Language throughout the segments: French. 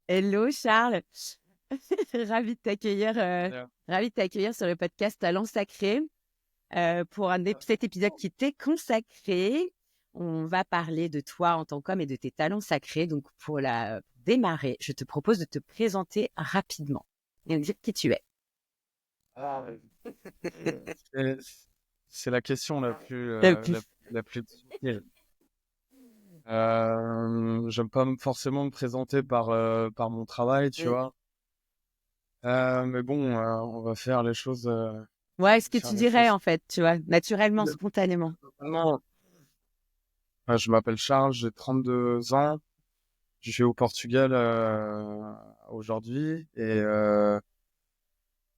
Hello Charles, ravi de t'accueillir, Bien. ravi de t'accueillir sur le podcast Talent Sacré pour cet épisode qui t'est consacré. On va parler de toi en tant qu'homme et de tes talents sacrés. Donc pour démarrer, je te propose de te présenter rapidement et de dire qui tu es. Ah, c'est c'est la question Le plus. la plus difficile. J'aime pas forcément me présenter par mon travail, tu Mm. vois. Mais bon, on va faire les choses, Ouais, ce que faire tu les dirais choses. en fait, tu vois, naturellement, spontanément. Normalement, je m'appelle Charles, j'ai 32 ans, je suis au Portugal aujourd'hui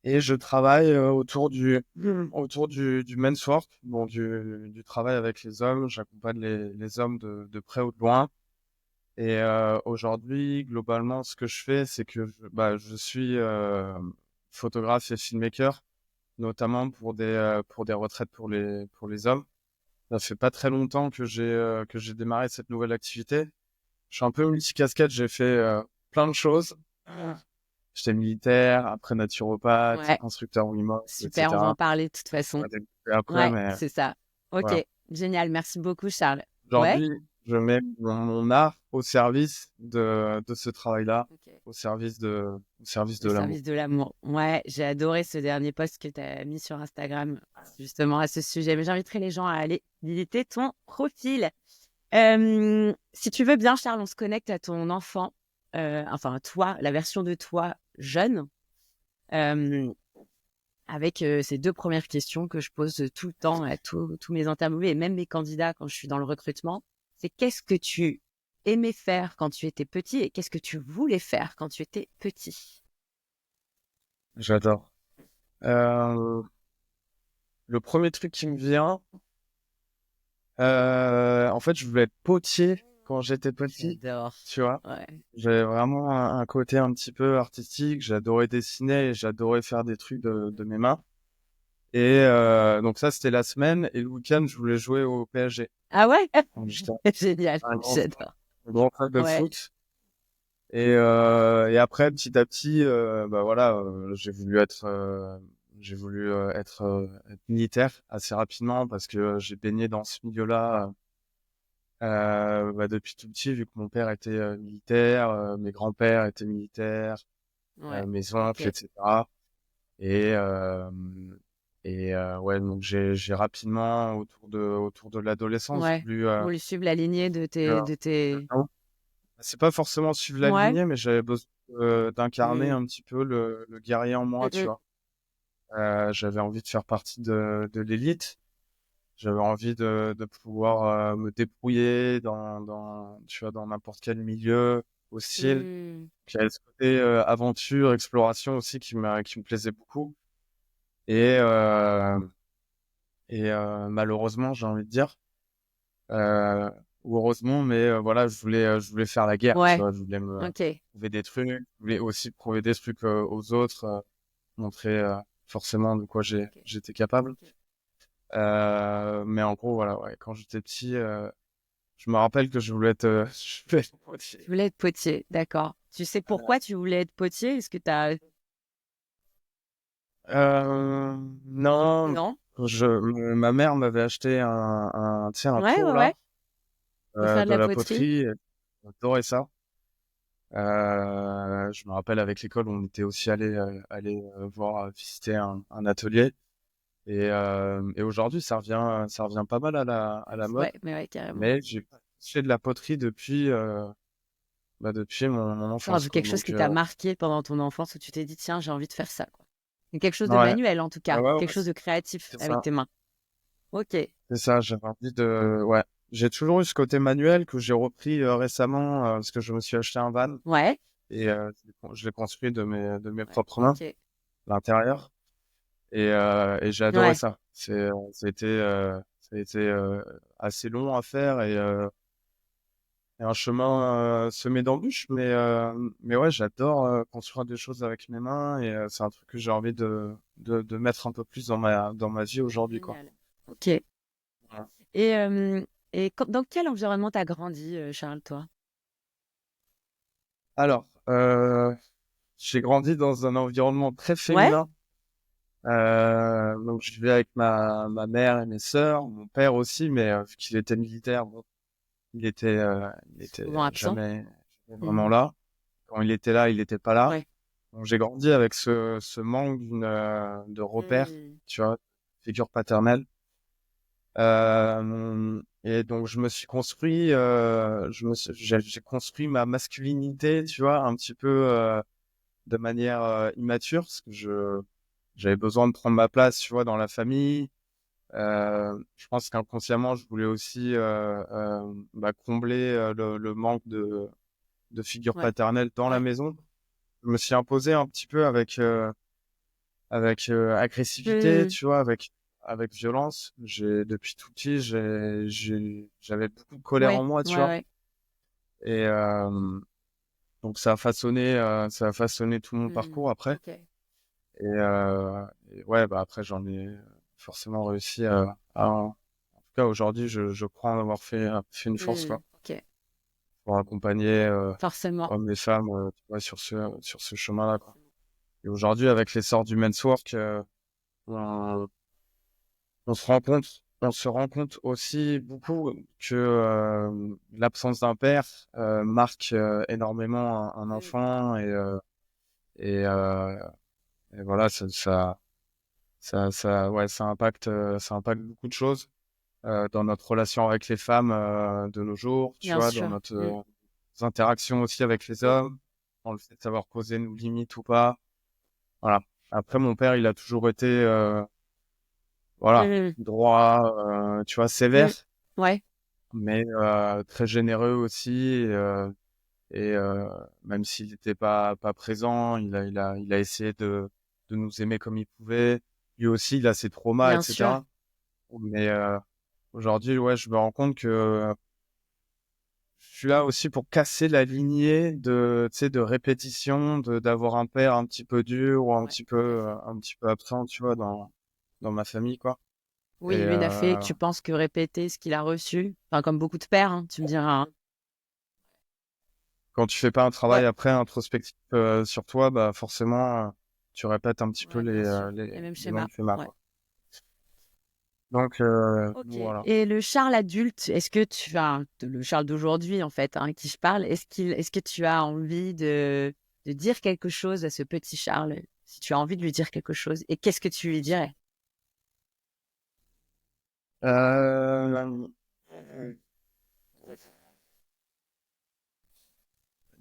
et je travaille autour du men's work, bon, du travail avec les hommes. J'accompagne les hommes de près ou de loin. Et aujourd'hui, globalement, ce que je fais, c'est que je suis photographe et filmmaker, notamment pour des retraites pour les hommes. Ça fait pas très longtemps que j'ai démarré cette nouvelle activité. Je suis un peu multicasquette, j'ai fait plein de choses. J'étais militaire, après naturopathe, Ouais, instructeur Wim Hof, super, on va en etc. parler de toute On façon. va développer après, Ouais, mais c'est ça. Ok, voilà. génial, merci beaucoup Charles. Ouais. Aujourd'hui, je mets mon art au service de ce travail-là, Ok. au service de Le l'amour. service de l'amour. Ouais, j'ai adoré ce dernier post que tu as mis sur Instagram, justement à ce sujet. Mais j'inviterai les gens à aller visiter ton profil. Si tu veux bien, Charles, on se connecte à ton enfant, enfin à toi, la version de toi jeune, euh, avec ces deux premières questions que je pose tout le temps à tous mes interviewés et même mes candidats quand je suis dans le recrutement. C'est qu'est-ce que tu aimais faire quand tu étais petit et qu'est-ce que tu voulais faire quand tu étais petit? J'adore. Euh, le premier truc qui me vient, en fait, je voulais être potier quand j'étais petit, J'adore. tu vois. Ouais. J'avais vraiment un côté un petit peu artistique. J'adorais dessiner et j'adorais faire des trucs de mes mains. Et donc ça, c'était la semaine. Et le week-end, je voulais jouer au PSG. Ah ouais? Donc j'étais Génial, un j'adore. grand fan de Ouais. foot. Et après, petit à petit, voilà, j'ai voulu être militaire assez rapidement parce que j'ai baigné dans ce milieu-là depuis tout petit, vu que mon père était militaire, mes grands-pères étaient militaires, Ouais. mes oncles, Ok. etc. Et ouais, donc j'ai rapidement autour de l'adolescence Ouais. voulu Voulu suivre la lignée de tes... non, c'est pas forcément suivre la Ouais. lignée, mais j'avais besoin d'incarner Mm. un petit peu le guerrier en moi, tu Mm, vois. J'avais envie de faire partie de l'élite. J'avais envie de pouvoir me débrouiller tu vois, dans n'importe quel milieu hostile. mm. Puis il y avait ce côté aventure, exploration aussi qui me plaisait beaucoup. Et, malheureusement, j'ai envie de dire, ou heureusement, mais voilà, je voulais faire la guerre, tu Ouais. vois. Je voulais me Ok. prouver des trucs. Je voulais aussi prouver des trucs aux autres, montrer forcément de quoi Ok. j'étais capable. Ok. Mais en gros, voilà, ouais, quand j'étais petit, je me rappelle que je voulais être, je voulais être Tu potier. voulais être potier, d'accord. Tu sais pourquoi tu voulais être potier? Est-ce que tu as... Non, Non? ma mère m'avait acheté tu sais, un Ouais, tour ouais, là, ouais. Pour faire de de la la poterie. poterie. J'adorais ça. Je me rappelle avec l'école, on était aussi allé voir visiter un atelier. Et aujourd'hui, ça revient pas mal à la mode. Ouais, mais ouais, carrément. Mais j'ai pas fait de la poterie depuis mon Enfin, enfance, quoi. quelque chose Donc, qui t'a marqué pendant ton enfance où tu t'es dit, tiens, j'ai envie de faire ça, quoi. Et quelque chose de ouais, manuel, en tout ouais, cas. ouais, Quelque ouais, chose de créatif c'est avec ça. tes mains. Ok. C'est ça, j'avais envie ouais. J'ai toujours eu ce côté manuel que j'ai repris récemment parce que je me suis acheté un van Ouais. et je l'ai construit de mes Ouais. propres mains, Ok. l'intérieur. Et j'ai adoré Ouais. ça. Ça a été assez long à faire et un chemin semé d'embûches, mais ouais, j'adore construire des choses avec mes mains et c'est un truc que j'ai envie de mettre un peu plus dans ma vie aujourd'hui, quoi. Génial. Ok. Voilà. Et, dans quel environnement t'as grandi, Charles, toi? Alors, j'ai grandi dans un environnement très Ouais? féminin. Donc, je vivais avec ma mère et mes sœurs, mon père aussi, mais vu qu'il était militaire, bon, il était Souvent absent? jamais vraiment Mmh. là. Quand il était là, il était pas là. Ouais. Donc, j'ai grandi avec ce manque de repères, Mmh. tu vois, figure paternelle. Et donc je me suis construit, j'ai construit ma masculinité, tu vois, un petit peu de manière immature, parce que j'avais besoin de prendre ma place, tu vois, dans la famille. Je pense qu'inconsciemment, je voulais aussi combler le manque de figure Ouais. paternelle dans la Ouais. maison. Je me suis imposé un petit peu avec agressivité, Mmh. tu vois, avec violence. Depuis tout petit, j'avais beaucoup de colère Ouais. en moi, tu Ouais, vois. ouais. Et donc ça a façonné tout mon Mmh. parcours après. OK. Et ouais, bah après j'en ai forcément réussi en tout cas aujourd'hui, je crois en avoir fait une force Mmh. quoi, OK. pour accompagner Forcément. hommes et femmes, tu vois, sur ce chemin-là quoi. Et aujourd'hui, avec l'essor du men's work, on, on se rend compte aussi beaucoup que l'absence d'un père marque énormément un Mmh. enfant et, euh, et voilà, ouais, ça impacte beaucoup de choses dans notre relation avec les femmes de nos jours, tu Bien vois, dans sûr. notre Mmh. interactions aussi avec les Mmh. hommes, dans le fait de savoir poser nos limites ou pas. Voilà. Après, mon père, il a toujours été, voilà, Mmh. droit, tu vois, sévère, Mmh. Ouais. mais très généreux aussi. Et même s'il n'était pas présent, il a essayé de nous aimer comme il pouvait. Lui aussi, il a ses traumas, Bien sûr. etc. Mais aujourd'hui, ouais, je me rends compte que je suis là aussi pour casser la lignée de, tu sais, de répétition, d'avoir un père un petit peu dur ou Ouais, tout à fait. un petit peu absent, tu vois, dans ma famille, quoi. Et Oui, lui n'a fait que tu penses que répéter ce qu'il a reçu, enfin comme beaucoup de pères, hein, tu me diras, hein. quand tu fais pas un travail Ouais, après introspectif sur toi, bah forcément, tu répètes un petit peu ouais, bien sûr. Les mêmes les mêmes schémas. schémas, Ouais. quoi. Donc OK. voilà. Et le Charles adulte, est-ce que tu as le Charles d'aujourd'hui en fait, hein, qui je parle, est-ce que tu as envie de dire quelque chose à ce petit Charles? Si tu as envie de lui dire quelque chose et qu'est-ce que tu lui dirais? Euh, Mmh.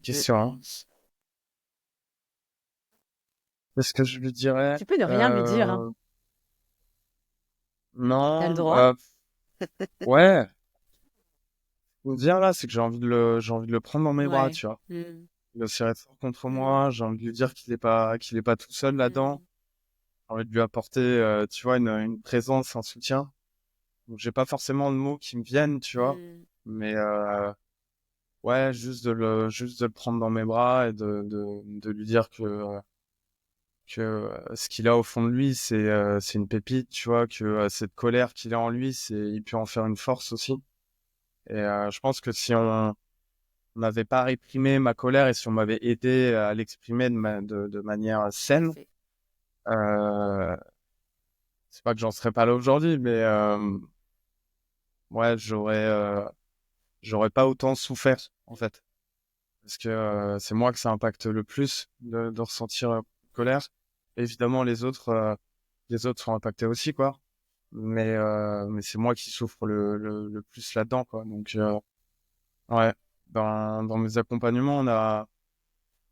question, hein. Qu'est-ce que je lui dirais? Tu peux ne rien lui dire, hein, tu as le Non, droit. ouais. Faut dire là, c'est que j'ai envie de le prendre dans mes bras, Ouais. tu vois. Mmh. Le serrer fort contre Mmh. moi. J'ai envie de lui dire qu'il est pas tout seul là-dedans. Mmh. J'ai envie de lui apporter, tu vois, une présence, un soutien. Donc j'ai pas forcément de mots qui me viennent, tu vois. Mmh. Mais ouais, juste de le prendre dans mes bras et de lui dire que ce qu'il a au fond de lui, c'est une pépite, tu vois, que cette colère qu'il a en lui, il peut en faire une force aussi. Et je pense que si on n'avait pas réprimé ma colère et si on m'avait aidé à l'exprimer de manière Tout à saine, fait. euh, c'est pas que j'en serais pas là aujourd'hui, mais ouais, j'aurais pas autant souffert en fait, parce que c'est moi que ça impacte le plus de ressentir colère. Évidemment, les autres sont impactés aussi, quoi. Mais c'est moi qui souffre le plus là-dedans, quoi. Donc ouais, dans mes accompagnements,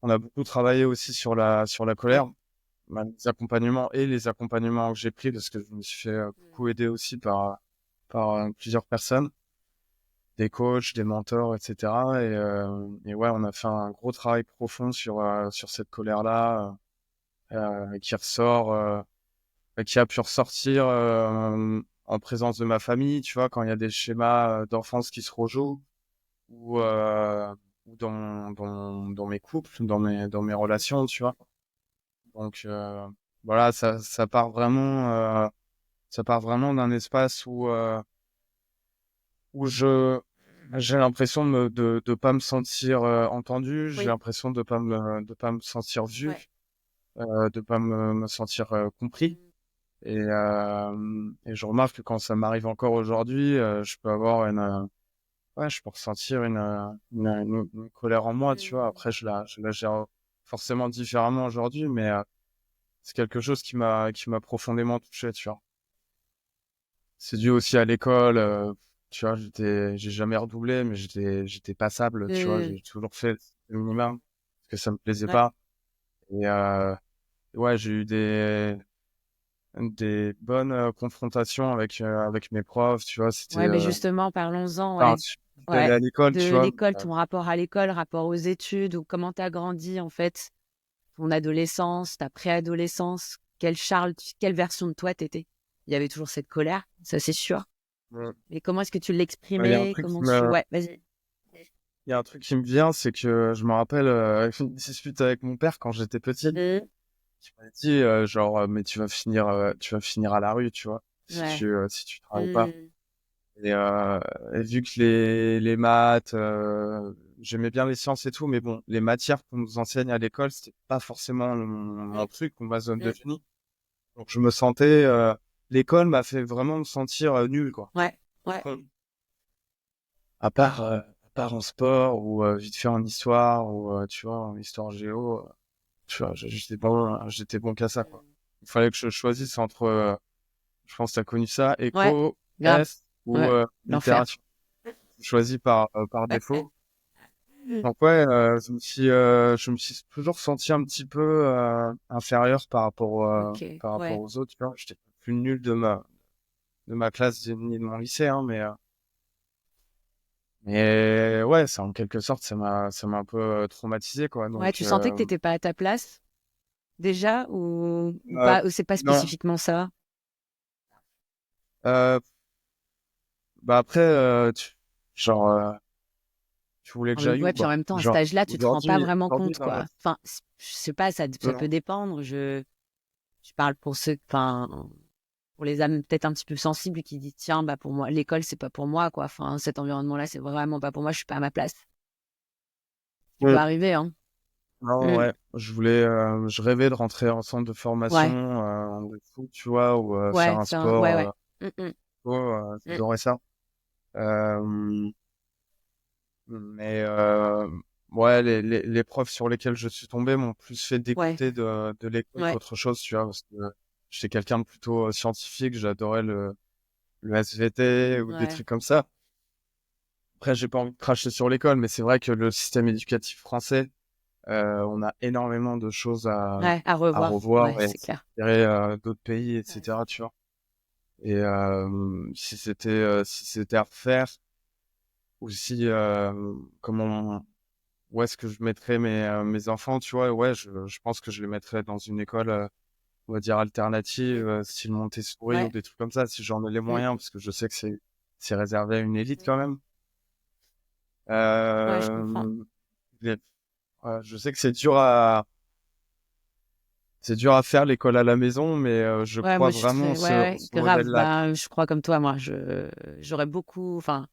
on a beaucoup travaillé aussi sur la Ouais. colère. Les accompagnements et les accompagnements que j'ai pris, parce que je me suis fait Mmh. beaucoup aider aussi par plusieurs personnes, des coachs, des mentors, etc. Et ouais, on a fait un gros travail profond sur cette colère-là, qui ressort, qui a pu ressortir en présence de ma famille, tu vois, quand il y a des schémas d'enfance qui se rejouent, ou dans mes couples, dans mes Mmh. relations, tu vois. Donc voilà, ça part vraiment d'un espace où je J'ai l'impression de pas me sentir entendu, j'ai Oui. l'impression de pas me sentir Ouais. vu, de pas me sentir compris. Mmh. Et je remarque que quand ça m'arrive encore aujourd'hui, je peux avoir ouais, je peux ressentir une colère en moi, tu vois. Mmh. Après, je la gère forcément différemment aujourd'hui, mais c'est quelque chose qui m'a profondément touché, tu vois. C'est dû aussi à l'école, tu vois, j'ai jamais redoublé, mais j'étais passable, tu vois. Mmh. J'ai toujours fait le minimum parce que ça me plaisait Ouais. pas. Et ouais, j'ai eu des bonnes confrontations avec mes profs, tu vois. C'était Ouais, mais justement, parlons-en, enfin, ouais. je suis allé Ouais. à l'école, tu De vois. l'école, ton rapport à l'école, rapport aux études, ou comment tu as grandi, en fait, ton adolescence, ta préadolescence, quelle version de toi t'étais? Il y avait toujours cette colère, ça c'est sûr. Mmh. Mais comment est-ce que tu Il y a un l'exprimais? truc Comment tu ouais, vas-y. il y a un truc qui me vient, c'est que je me rappelle, une dispute avec mon père quand j'étais petit. Mmh. Il m'a dit, genre, «Mais tu vas finir à la rue, tu vois, Ouais. si tu travailles pas». Mmh. Et vu que les maths, j'aimais bien les sciences et tout, mais bon, les matières qu'on nous enseigne à l'école, c'était pas forcément mon Mmh. truc ou ma zone de Mmh. génie. Donc je me sentais, l'école m'a fait vraiment me sentir, nul, quoi. Ouais. Ouais. Mmh. À part en sport ou vite fait en histoire ou tu vois, en histoire géo, tu vois, j'étais bon qu'à ça, quoi. Mmh. Il fallait que je choisisse entre, je pense que tu as connu ça, Ouais, éco, grave. S ou Ouais, l'enfer. littérature. Je choisis par défaut. Mmh. Donc ouais, je me suis toujours senti un petit peu inférieur OK, par rapport ouais. aux autres, tu vois. J'étais le plus nul de ma classe ni de mon lycée, hein, mais ouais, ça en quelque sorte, ça m'a un peu traumatisé, quoi. Ouais, Donc tu sentais que tu étais pas à ta place, déjà? Ou euh, pas? Ou c'est pas non, spécifiquement ça? euh, bah après, genre, tu voulais que Ah mais j'aille ouais, où, puis en quoi? même temps, à cet Genre âge-là, tu te rends pas vraiment aujourd'hui compte, dans quoi. notre Enfin, je sais pas, ça peut non, dépendre. Je parle pour ceux, enfin, pour les âmes peut-être un petit peu sensibles qui disent, tiens, bah pour moi, l'école, c'est pas pour moi, quoi. Enfin, cet environnement-là, c'est vraiment pas pour moi, je suis pas à ma place. Tu peux mmh. arriver, hein. Non, Mm. ouais, je rêvais de rentrer en centre de formation, Ouais, de foot, tu vois, ou faire ouais, un ouais, sport, ouais. Mm, mm, pro, mm. j'adorais ça. Euh, mais ouais, les profs sur lesquels je suis tombé m'ont plus fait Ouais, dégoûter de l'école ouais, qu'autre chose, tu vois, parce que j'étais quelqu'un de plutôt scientifique, j'adorais le SVT ou des ouais, trucs comme ça. Après, j'ai pas envie de cracher sur l'école, mais c'est vrai que le système éducatif français, on a énormément de choses ouais, à à revoir. Ouais, revoir et à c'est clair. s'inspirer d'autres pays, Ouais. etc. Tu vois. Et si c'était à refaire, ou si comment où est-ce que je mettrais mes enfants, tu vois, ouais, je pense que je les mettrais dans une école, on va dire alternative, Mm. style Montessori ou Ouais. des trucs comme ça, si j'en ai les Mm. moyens, parce que je sais que c'est réservé à une élite Mm. quand même. Ouais, je comprends. Euh, les- ouais, je sais que c'est dur à faire l'école à la maison, mais je Ouais, crois moi, je suis vraiment très, ouais, ouais, ce grave. modèle-là. Ben, je crois comme toi, moi, j'aurais beaucoup, enfin,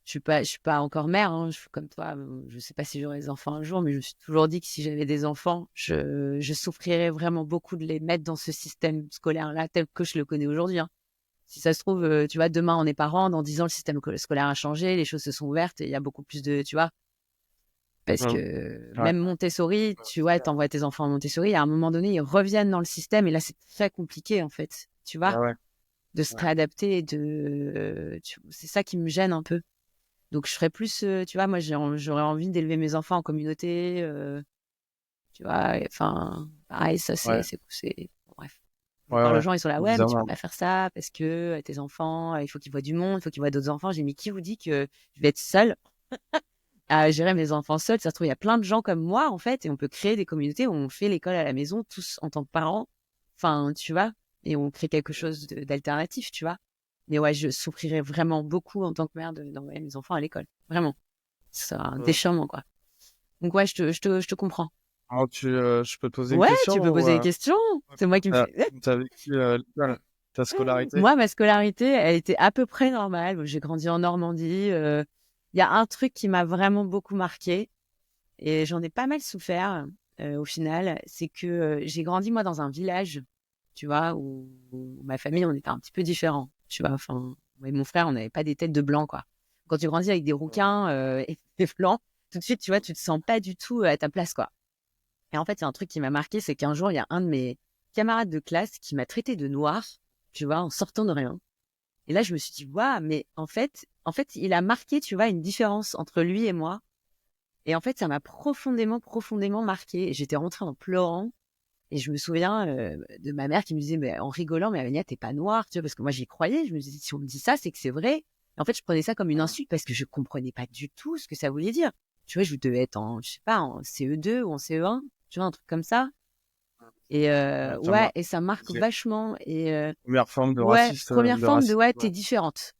je suis pas encore mère, hein, je suis comme toi. Je sais pas si j'aurai des enfants un jour, mais je me suis toujours dit que si j'avais des enfants, je souffrirais vraiment beaucoup de les mettre dans ce système scolaire-là tel que je le connais aujourd'hui, hein. Si ça se trouve, tu vois, demain on est parents, dans 10 ans le système scolaire a changé, les choses se sont ouvertes et il y a beaucoup plus de, tu vois, parce Mmh. que Ouais, même Montessori, tu c'est vois, clair. t'envoies tes enfants à Montessori, à un moment donné, ils reviennent dans le système et là c'est très compliqué en fait, tu Ouais, vois, ouais, de se ouais. réadapter et c'est ça qui me gêne un peu. Donc je ferais plus, tu vois, moi j'aurais envie d'élever mes enfants en communauté, tu vois, enfin, pareil, ça Ouais, bon, bref. Je ouais, parle aux ouais, gens, ils sont là, ouais, mais tu peux évidemment. pas faire ça parce que tes enfants, il faut qu'ils voient du monde, il faut qu'ils voient d'autres enfants. J'ai dit, mais qui vous dit que je vais être seule à gérer mes enfants seuls? Ça se trouve, il y a plein de gens comme moi, en fait, et on peut créer des communautés où on fait l'école à la maison, tous en tant que parents. Enfin, tu vois, et on crée quelque chose d'alternatif, tu vois. Mais ouais, je souffrirais vraiment beaucoup en tant que mère d'envoyer mes enfants à l'école. Vraiment. C'est un Mmh. déchirement, quoi. Donc ouais, je te comprends. Alors je peux te poser une Ouais, question tu peux ou poser des questions. C'est moi qui me fais. t'as vécu l'école, ta scolarité? Moi, ma scolarité, elle était à peu près normale. J'ai grandi en Normandie. il y a un truc qui m'a vraiment beaucoup marqué et j'en ai pas mal souffert au final, c'est que j'ai grandi moi dans un village, tu vois, où ma famille, on était un petit peu différents, tu vois. Enfin, moi et mon frère, on n'avait pas des têtes de blancs, quoi. Quand tu grandis avec des rouquins et des blancs, tout de suite, tu vois, tu te sens pas du tout à ta place, quoi. Et en fait, il y a un truc qui m'a marqué, c'est qu'un jour, il y a un de mes camarades de classe qui m'a traité de noir, tu vois, en sortant de rien. Et là, je me suis dit, waouh, mais en fait, il a marqué, tu vois, une différence entre lui et moi. Et en fait, ça m'a profondément, profondément marqué. Et j'étais rentrée en pleurant. Et je me souviens de ma mère qui me disait, mais en rigolant, mais Amélia, t'es pas noire, tu vois, parce que moi, j'y croyais. Je me disais, si on me dit ça, c'est que c'est vrai. Et en fait, je prenais ça comme une insulte parce que je comprenais pas du tout ce que ça voulait dire. Tu vois, je devais être en, je sais pas, en CE2 ou en CE1, tu vois, un truc comme ça. Et Ouais, ouais, et ça marque c'est vachement. Et première forme ouais, première de forme de, racisme, ouais, ouais. t'es différente.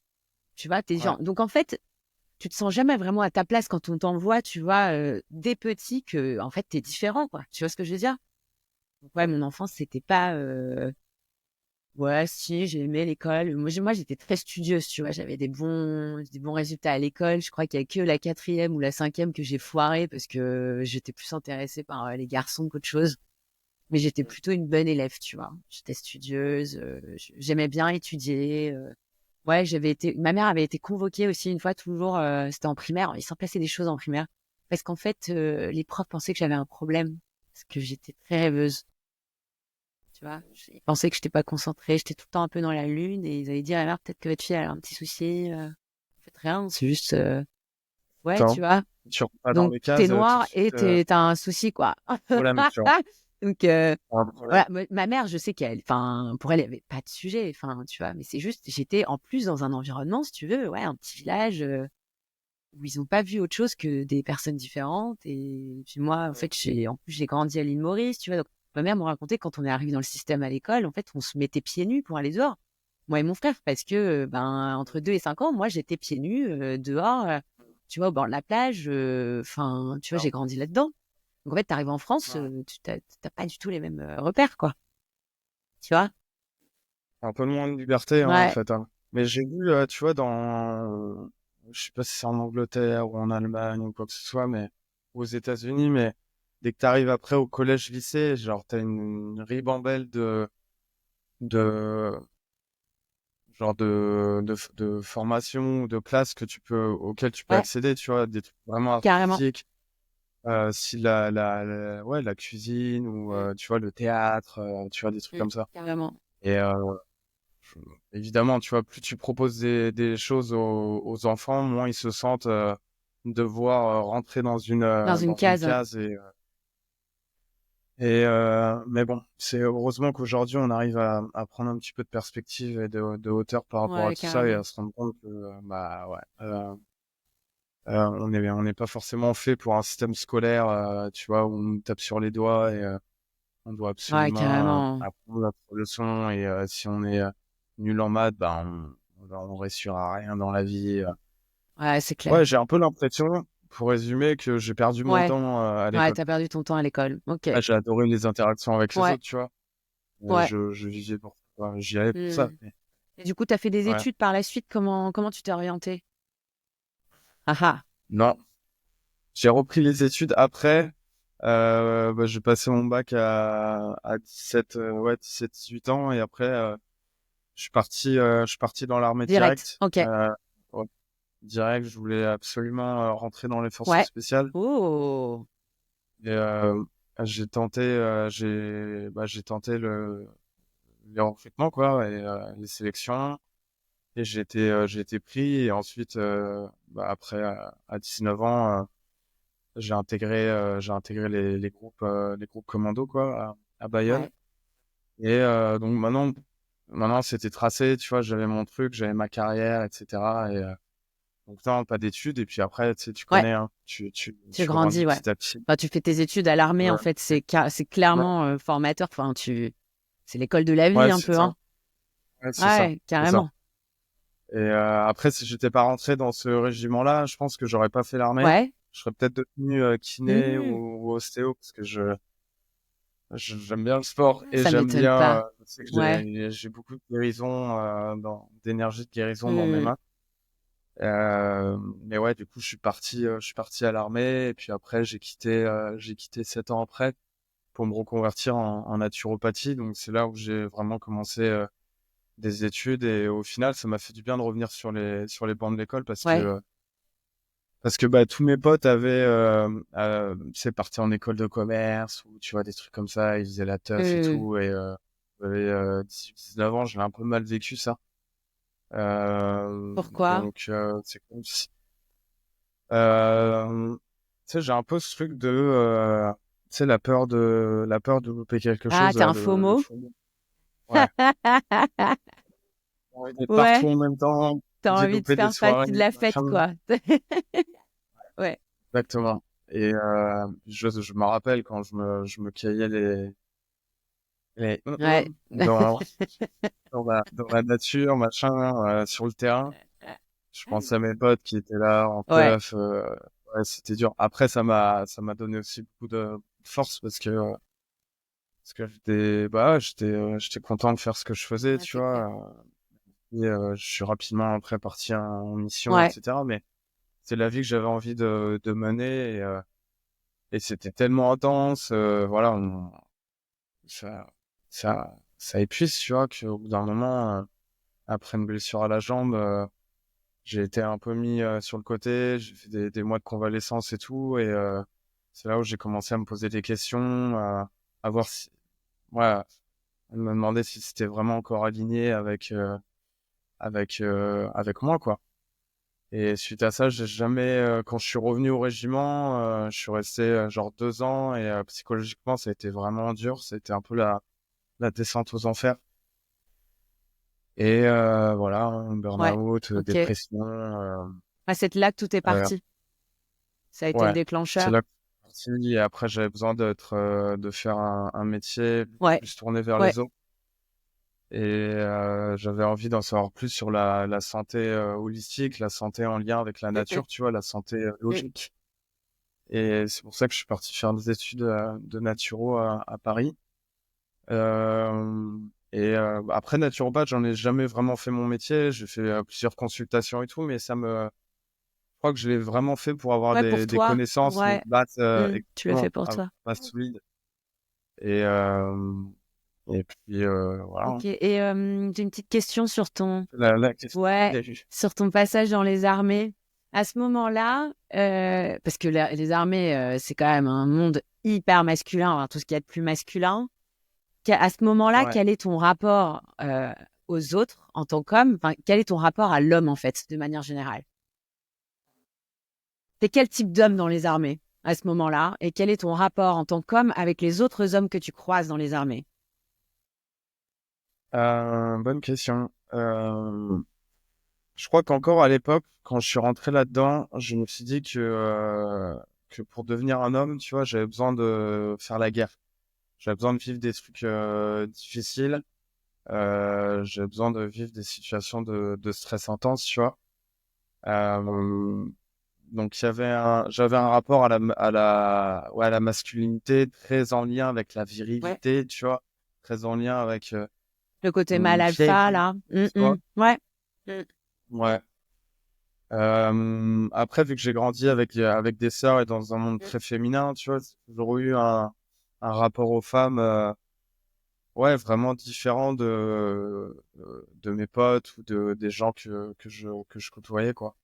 Tu vois, t'es Ouais. différente. Donc, en fait, tu te sens jamais vraiment à ta place quand on t'envoie, tu vois, dès petit que, en fait, t'es différent, quoi. Tu vois ce que je veux dire? Donc, ouais, mon enfance, c'était pas, ouais, si, j'ai aimé l'école. Moi, j'étais très studieuse, tu vois. J'avais des bons résultats à l'école. Je crois qu'il y a que la quatrième ou la cinquième que j'ai foiré parce que j'étais plus intéressée par les garçons qu'autre chose. Mais j'étais plutôt une bonne élève, tu vois. J'étais studieuse, j'aimais bien étudier. Ouais, ma mère avait été convoquée aussi une fois, toujours, c'était en primaire. Il s'en passait des choses en primaire. Parce qu'en fait, les profs pensaient que j'avais un problème. Parce que j'étais très rêveuse. Tu vois, ils pensaient que j'étais pas concentrée, j'étais tout le temps un peu dans la lune et ils avaient dit, alors peut-être que votre fille elle a un petit souci. En fait, rien, c'est juste, ouais, tu Attends, vois. tu rentres pas dans Donc, les t'es cases tout de noir suite. et t'as un souci, quoi. Problème, tu rentres Donc, dans un problème. voilà, ma mère, je sais qu'elle, enfin, pour elle, il n'y avait pas de sujet, enfin, tu vois, mais c'est juste, j'étais en plus dans un environnement, si tu veux, ouais, un petit village où ils n'ont pas vu autre chose que des personnes différentes. Et puis moi, en fait, en plus, j'ai grandi à l'île Maurice, tu vois. Donc, ma mère me racontait quand on est arrivé dans le système à l'école, en fait, on se mettait pieds nus pour aller dehors. Moi et mon frère, parce que, ben, entre 2 et 5 ans, moi, j'étais pieds nus dehors, tu vois, au bord de la plage. Enfin, tu vois, j'ai grandi là-dedans. Donc, en fait, tu arrives en France, tu n'as pas du tout les mêmes repères, quoi. Tu vois? Un peu moins de liberté, hein, en Ouais, fait, hein. Mais j'ai vu, tu vois, je sais pas si c'est en Angleterre ou en Allemagne ou quoi que ce soit, mais aux États-Unis, mais dès que tu arrives après au collège-lycée, genre, t'as une ribambelle de, genre de formations ou de classes auxquelles tu peux ouais, accéder, tu vois, des trucs vraiment carrément. artistiques, si ouais, la cuisine ou, Mm, tu vois, le théâtre, tu vois, des trucs comme ça. carrément. Et, je- évidemment, tu vois, plus tu proposes des choses aux enfants, moins ils se sentent devoir rentrer Dans une dans une case, ouais. case. Mais bon, c'est heureusement qu'aujourd'hui, on arrive à prendre un petit peu de perspective et de hauteur par rapport à Ouais, tout ça et carrément. à se rendre compte que, bah ouais, on n'est pas forcément fait pour un système scolaire, tu vois, où on nous tape sur les doigts et on doit Ouais, absolument carrément. apprendre notre leçon et si on est nul en maths, bah on réussira à rien dans la vie. Ouais, c'est Ouais, clair. j'ai un peu l'impression, pour résumer, que j'ai perdu mon Ouais, temps à ouais, l'école. t'as perdu ton temps à l'école. Ok. Ah, j'ai adoré les interactions avec les Ouais, autres, tu vois. ouais. Je vivais pour ça, enfin, j'y allais pour ça. Hmm. Et du coup, t'as fait des Ouais. études par la suite. Comment tu t'es orienté? Ah ah. Non, j'ai repris les études après. Bah, j'ai passé mon bac à 17, ouais, 18 ans et après, je suis parti dans l'armée Direct. direct. Ok. Ouais, direct, je voulais absolument rentrer dans les forces Ouais. spéciales. Oh. Et j'ai tenté les recrutements, quoi, et les sélections. Et j'ai été pris. Et ensuite, bah, après, à 19 ans, j'ai intégré les groupes commandos, quoi, à Bayonne. Ouais. Et donc maintenant, c'était tracé, tu vois, j'avais mon truc, j'avais ma carrière, etc. Et donc non, pas d'études. Et puis après, tu sais, tu Ouais. connais, hein, Tu tu grandis grandis, ouais. petit à petit. Enfin, tu fais tes études à l'armée, en Ouais, fait. C'est ouais, clairement formateur. Enfin, c'est l'école de la vie, ouais, un c'est peu, ça. hein. Ouais, c'est ça. Ouais, C'est ça. carrément. Et après, si j'étais pas rentré dans ce régiment-là, je pense que j'aurais pas fait l'armée. Ouais. Je serais peut-être devenu kiné Hmm. ou ostéo parce que j'aime bien le sport et Ça j'aime m'étonne bien. pas. Je sais que Ouais. j'ai beaucoup de guérison d'énergie de guérison dans mes Hmm. mains. Mais ouais, du coup, je suis parti à l'armée et puis après, j'ai quitté 7 ans après pour me reconvertir en naturopathie. Donc, c'est là où j'ai vraiment commencé des études et au final, ça m'a fait du bien de revenir sur les bancs de l'école Ouais. parce que bah, tous mes potes avaient, c'est parti en école de commerce ou tu vois, des trucs comme ça, ils faisaient la teuf et Euh, tout. Et j'avais 18-19 ans, j'ai un peu mal vécu ça. Pourquoi? Donc, c'est comme si. Tu sais, j'ai un peu ce truc de, tu sais, la peur de louper quelque Ah, chose, t'as un le FOMO? FOMO. Ouais. Envie d'être partout Ouais. en même temps, T'as j'ai envie de loupé des faire partie de soirées, la fête, machin. quoi. Ouais. Exactement. Et je me rappelle quand je me caillais les Ouais. dans la nature, machin, sur le terrain. Je pense à mes potes qui étaient là en Ouais. teuf. Ouais, c'était dur. Après, ça m'a donné aussi beaucoup de force parce que j'étais content de faire ce que je faisais, Ouais, tu c'est clair. vois. Et je suis rapidement après parti en mission, Ouais. etc. Mais c'est la vie que j'avais envie de mener et c'était tellement intense. Voilà, ça, ça épuise, tu vois, qu'au bout d'un moment, après une blessure à la jambe, j'ai été un peu mis sur le côté. J'ai fait des mois de convalescence et tout. Et c'est là où j'ai commencé à me poser des questions, à voir si, ouais, à me demander si c'était vraiment encore aligné avec moi, quoi. Et suite à ça, j'ai jamais, quand je suis revenu au régiment, je suis resté genre 2 ans et psychologiquement, ça a été vraiment dur. C'était un peu la descente aux enfers. Et voilà, hein, Ouais. burn-out, Ok. Ouais, dépression. c'est de là que tout est Euh, parti. Ça a été le ouais, c'est déclencheur. là que je suis parti. Et après, j'avais besoin de faire un métier Ouais. plus tourné vers Ouais. les autres. Et j'avais envie d'en savoir plus sur la santé holistique, la santé en lien avec la Mhm. nature, tu vois, la santé Mhm. logique. Et c'est pour ça que je suis parti faire des études de naturo à Paris. Euh, et après naturopathe, j'en ai jamais vraiment fait mon métier. J'ai fait plusieurs consultations et tout, mais je crois que je l'ai vraiment fait pour avoir Ouais, pour des toi. connaissances, une Ouais. base Tu l'as fait exactement, pour toi. base solide. Et et puis voilà. Ok. Et j'ai une petite question sur ton, La question ouais, qu'il y a eu. sur ton passage dans les armées. À ce moment-là, parce que les armées, c'est quand même un monde hyper masculin, enfin, tout ce qu'il y a de plus masculin. À ce moment-là, Ouais. quel est ton rapport aux autres en tant qu'homme? Enfin, quel est ton rapport à l'homme, en fait, de manière générale? T'es quel type d'homme dans les armées à ce moment-là? Et quel est ton rapport en tant qu'homme avec les autres hommes que tu croises dans les armées? Bonne question. Je crois qu'encore à l'époque, quand je suis rentré là-dedans, je me suis dit que pour devenir un homme, tu vois, j'avais besoin de faire la guerre. J'avais besoin de vivre des trucs difficiles. J'avais besoin de vivre des situations de stress intense, tu vois. Euh, donc j'avais un rapport ouais, à la masculinité très en lien avec la Ouais. virilité, tu vois, très en lien avec Le côté mâle une vieille alpha, vie, là. tu vois. Ouais. Mm. Ouais. Après, vu que j'ai grandi avec des sœurs et dans un monde très féminin, tu vois, j'ai toujours eu un rapport aux femmes, ouais, vraiment différent de mes potes ou des gens que je côtoyais, quoi.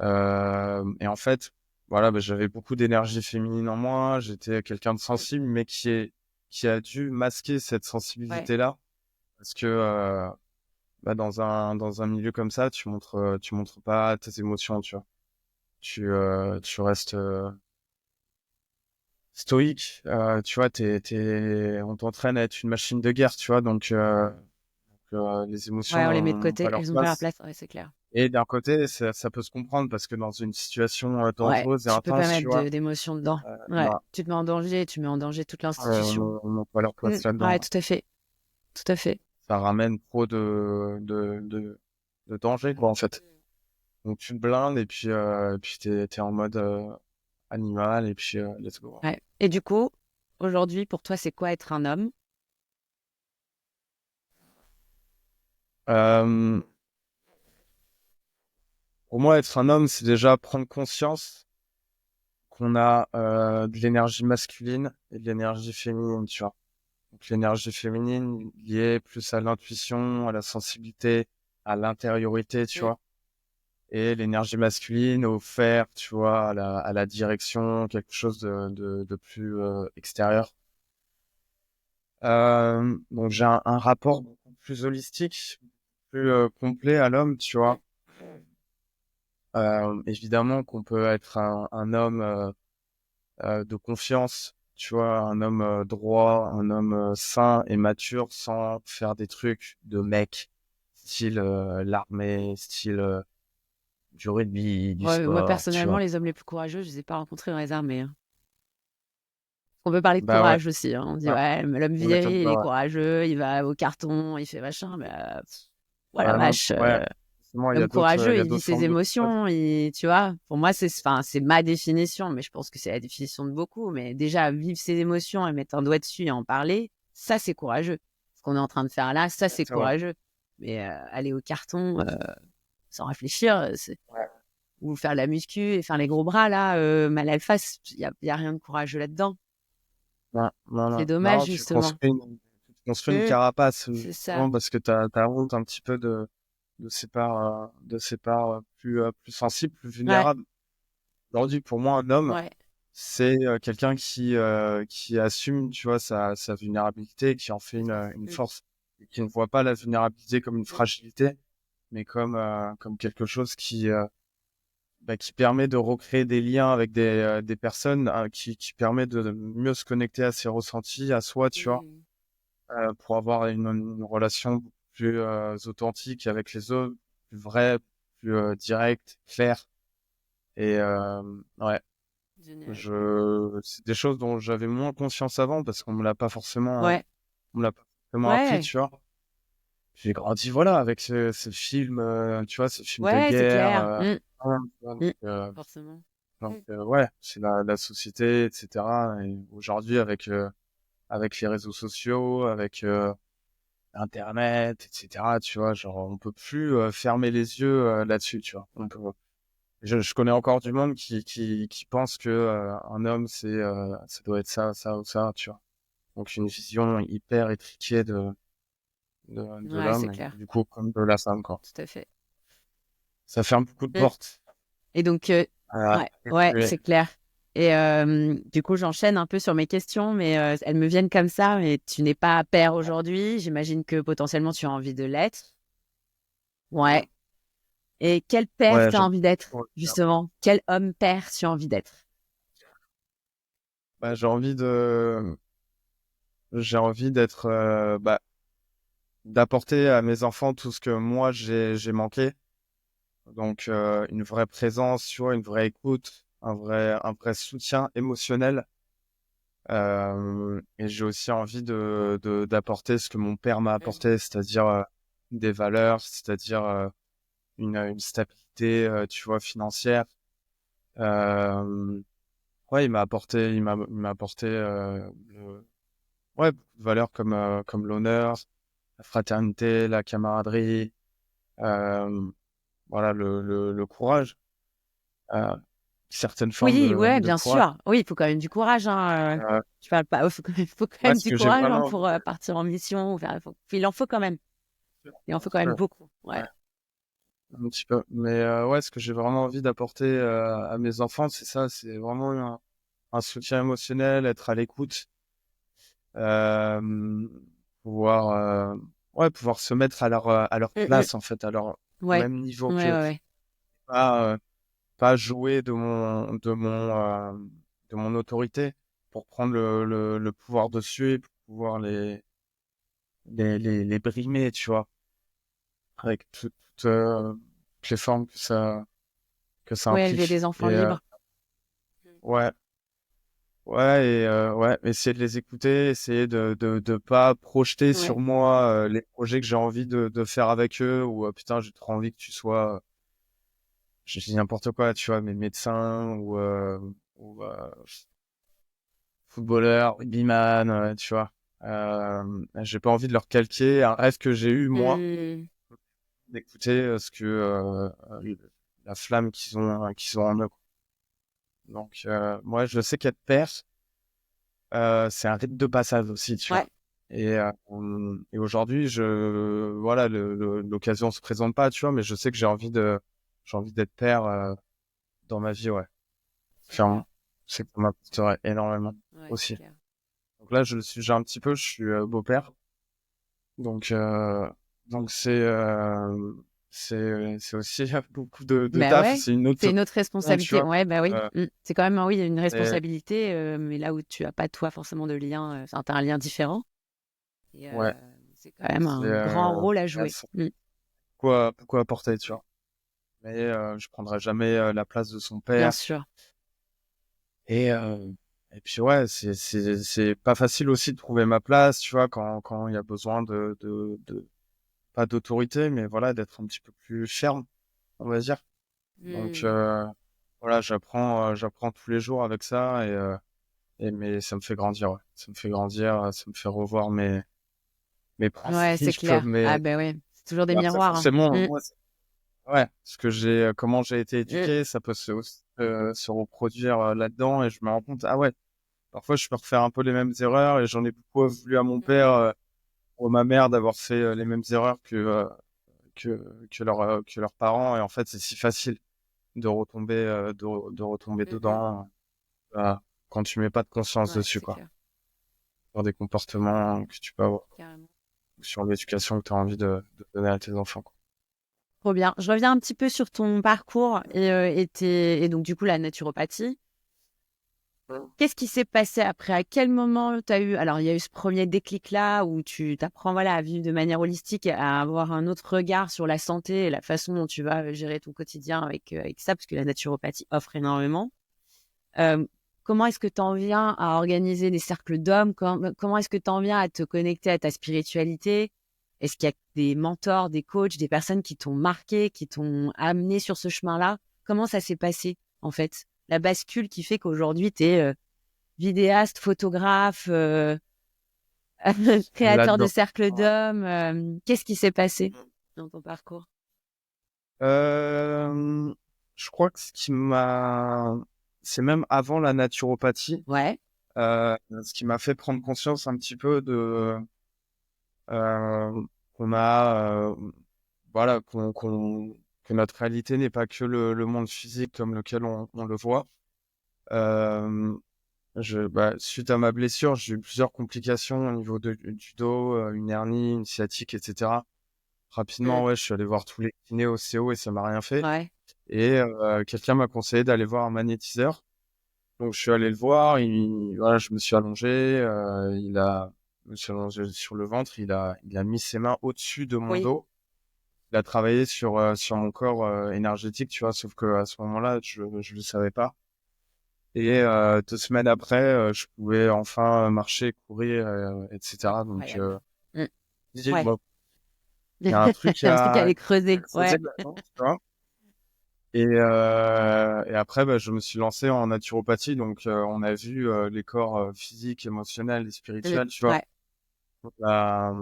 Et en fait, voilà, bah, j'avais beaucoup d'énergie féminine en moi, j'étais quelqu'un de sensible, mais qui a dû masquer cette Ouais. sensibilité-là, parce que bah, dans un milieu comme ça, tu montres pas tes émotions, tu vois. Tu restes stoïque, tu vois, on t'entraîne à être une machine de guerre, tu vois, les émotions Ouais, on les met de n'ont pas côté. leur Elles ont pas leur place. place. Ouais, c'est clair. Et d'un côté, ça peut se comprendre parce que dans une situation Ouais. dangereuse et Tu peux pas intense, mettre tu vois, d'émotions dedans. Ouais. bah, Tu te mets en danger. Tu mets en danger toute l'institution. n'ont pas leur place Ouais, là-dedans. tout à fait. Tout à fait. Ça ramène trop de danger, quoi, en fait. Donc tu te blindes et puis t'es en mode animal et puis let's go. Ouais. Et du coup, aujourd'hui, pour toi, c'est quoi être un homme? Euh, Pour moi, être un homme, c'est déjà prendre conscience qu'on a de l'énergie masculine et de l'énergie féminine, tu vois. Donc l'énergie féminine liée plus à l'intuition, à la sensibilité, à l'intériorité, tu Mm. vois. Et l'énergie masculine au faire, tu vois, à la direction, quelque chose de plus extérieur. Donc j'ai un rapport beaucoup plus holistique, plus complet à l'homme, tu vois. Évidemment qu'on peut être un homme de confiance, tu vois, un homme droit, un homme sain et mature sans faire des trucs de mec, style l'armée, style du rugby, du Ouais, moi, sport, tu personnellement, vois. les hommes les plus courageux, je les ai pas rencontrés dans les armées, hein. On peut parler de Bah ouais, courage aussi, hein. On dit, bah, ouais, mais l'homme on m'étonne viril, il est pas, ouais. courageux, il va au carton, il fait machin, mais voilà, Bah non, vache. ouais. Forcément, L'homme il courageux, y a il vit d'autres ses formes de courage. émotions, tu vois. Pour moi, enfin, c'est ma définition, mais je pense que c'est la définition de beaucoup. Mais déjà, vivre ses émotions et mettre un doigt dessus et en parler, ça, c'est courageux. Ce qu'on est en train de faire là, ça, c'est Exactement. courageux. Mais aller au carton sans réfléchir, Ouais. ou faire la muscu et faire les gros bras là, mal à la face, y a rien de courageux là-dedans. Non, non, C'est non, dommage non, justement. tu te construis une Mm, carapace, c'est ça. justement, parce que t'as honte un petit peu de ces parts plus sensibles, plus Ouais, vulnérables. Aujourd'hui, pour moi, un homme, ouais. c'est quelqu'un qui assume, tu vois, sa vulnérabilité, qui en fait une Mm, force, et qui ne voit pas la vulnérabilité comme une mm, fragilité, mais comme quelque chose qui permet de recréer des liens avec des personnes, qui permet de mieux se connecter à ses ressentis, à soi, tu vois, mm. pour avoir une relation plus authentique avec les autres, plus vraie, plus directe, claire. Et ouais, Génial. c'est des choses dont j'avais moins conscience avant parce qu'on me l'a pas forcément, Ouais, on me l'a pas forcément appris, ouais, tu vois. J'ai grandi, voilà, avec ce film, tu vois, ce film de ouais, c'est guerre. clair. Mm, Tu vois, mm. Forcément. Mm. ouais, c'est la société, etc. Et aujourd'hui, avec les réseaux sociaux, avec Internet, etc., tu vois, genre, on peut plus fermer les yeux là-dessus, tu vois. Je connais encore du monde qui pense que un homme, ça doit être ça, ça ou ça, tu vois. Donc, une vision hyper étriquée de Ouais, c'est l'homme, et clair. du coup, comme de la femme, quoi. Tout à fait. Ça ferme beaucoup de Mm. portes. Et donc, ouais, Et ouais, puis, c'est clair. Et du coup, j'enchaîne un peu sur mes questions, mais elles me viennent comme ça. Mais tu n'es pas père aujourd'hui. J'imagine que potentiellement tu as envie de l'être. Ouais. Et quel père ouais, tu as envie d'être, ouais, justement? Quel homme père tu as envie d'être? bah, j'ai envie d'être, d'apporter à mes enfants tout ce que moi j'ai manqué. Donc, une vraie présence, tu vois, une vraie écoute, un vrai soutien émotionnel. Et j'ai aussi envie d'apporter ce que mon père m'a apporté, c'est-à-dire des valeurs, c'est-à-dire une stabilité, tu vois, financière. Euh, ouais, il m'a apporté ouais, beaucoup de valeurs comme l'honneur, la fraternité, la camaraderie, euh, voilà, le courage, euh, certaines formes Oui, ouais, de bien courage. sûr. Oui, il faut quand même du courage, hein. Euh, Je parle pas. Faut quand ouais, même ce du que j'ai courage hein, vraiment envie pour partir en mission. Il en faut quand même. Il en faut quand même beaucoup. ouais, Ouais. un petit peu. Mais ouais, ce que j'ai vraiment envie d'apporter à mes enfants, c'est ça, c'est vraiment un soutien émotionnel, être à l'écoute, euh, pouvoir, pouvoir se mettre à leur Mm, mm. place, en fait, à leur Ouais. même niveau Ouais, qu'eux. ouais, ouais. Pas, pas jouer de mon autorité pour prendre le pouvoir dessus et pour pouvoir les brimer, tu vois, avec toutes les formes que ça Ouais, élever implique. des enfants Et libres. ouais, ouais, essayer de les écouter, essayer de pas projeter sur Ouais. moi les projets que j'ai envie de faire avec eux, ou putain, j'ai trop envie que tu sois, je dis n'importe quoi, tu vois, mais médecin ou footballeur, rugbyman, tu vois. J'ai pas envie de leur calquer un rêve que j'ai eu moi, Mm. d'écouter ce que la flamme qu'ils ont en eux, quoi. Donc, moi, je sais qu'être père, c'est un rite de passage aussi, tu Ouais. vois. Et aujourd'hui, voilà, l'occasion se présente pas, tu vois, mais je sais que j'ai envie d'être père dans ma vie, ouais. C'est clair. Clairement, c'est que ça m'apporterait énormément Ouais, c'est aussi. clair. Donc là, je le suis déjà un petit peu, je suis beau-père, donc c'est aussi beaucoup de Bah taf, ouais, c'est une c'est autre une autre gestion, tu responsabilité. vois. Ouais, bah oui. Euh, C'est quand même, oui, une et responsabilité, mais là où tu as pas toi forcément de lien, enfin, tu as un lien différent. Et ouais, c'est quand même c'est un grand rôle à ouais, jouer. c'est quoi apporter, tu vois. Mais je prendrai jamais la place de son Bien père. sûr. Et, euh, et puis ouais, c'est pas facile aussi de trouver ma place, tu vois, quand il y a besoin pas d'autorité, mais voilà, d'être un petit peu plus ferme, on va dire. Donc Mmh. voilà, j'apprends tous les jours avec ça mais ça me fait grandir, ouais. Ça me fait grandir, ça me fait revoir mes Ouais, c'est principes, clair. Ah bah ouais, c'est toujours des mais après miroirs, hein. forcément, Mmh. moi, ouais, parce que comment j'ai été Mmh. éduqué, ça peut se reproduire là-dedans et je me rends compte, ah ouais, parfois je peux refaire un peu les mêmes erreurs et j'en ai beaucoup voulu à mon père ou à ma mère d'avoir fait les mêmes erreurs que leurs parents et en fait c'est si facile de retomber Mmh mh. dedans quand tu mets pas de conscience Ouais, dessus c'est quoi, clair. sur des comportements que tu peux avoir Carrément. ou sur l'éducation que tu as envie de donner à tes enfants, quoi. Trop bien. Je reviens un petit peu sur ton parcours et donc du coup la naturopathie. Qu'est-ce qui s'est passé après? À quel moment tu as eu alors il y a eu ce premier déclic-là où tu t'apprends, voilà, à vivre de manière holistique, à avoir un autre regard sur la santé et la façon dont tu vas, gérer ton quotidien avec ça, parce que la naturopathie offre énormément. Hem, Comment est-ce que tu en viens à organiser des cercles d'hommes? Comment est-ce que tu en viens à te connecter à ta spiritualité? Est-ce qu'il y a des mentors, des coachs, des personnes qui t'ont marqué, qui t'ont amené sur ce chemin-là? Comment ça s'est passé, en fait? La bascule qui fait qu'aujourd'hui tu es, vidéaste, photographe, créateur de Là-dedans. cercles Ouais. d'hommes, qu'est-ce qui s'est passé dans ton parcours? Euh, je crois que c'est même avant la naturopathie, Ouais. ce qui m'a fait prendre conscience un petit peu euh, qu'on a, voilà, que notre réalité n'est pas que le monde physique comme lequel on le voit. Euh, suite à ma blessure, j'ai eu plusieurs complications au niveau du dos, une hernie, une sciatique, etc. Mmh. Rapidement, ouais, je suis allé voir tous les kinés, ostéo et ça m'a rien fait. Ouais. Et quelqu'un m'a conseillé d'aller voir un magnétiseur. Donc je suis allé le voir, voilà, je me suis allongé, je me suis allongé sur le ventre, il a mis ses mains au-dessus de mon Oui. dos. Il a travaillé sur mon corps énergétique, tu vois, sauf que à ce moment-là, je le savais pas. Et 2 semaines après, je pouvais enfin marcher, courir, etc. Donc Incroyable. Mmh. j'ai dit, Ouais. bon, il y a un truc Un truc à à aller creuser. creuser Ouais. là-dedans, tu vois. Et après, je me suis lancé en naturopathie. Donc, on a vu les corps physiques, émotionnels et Mmh. spirituels, tu vois. Ouais. On a,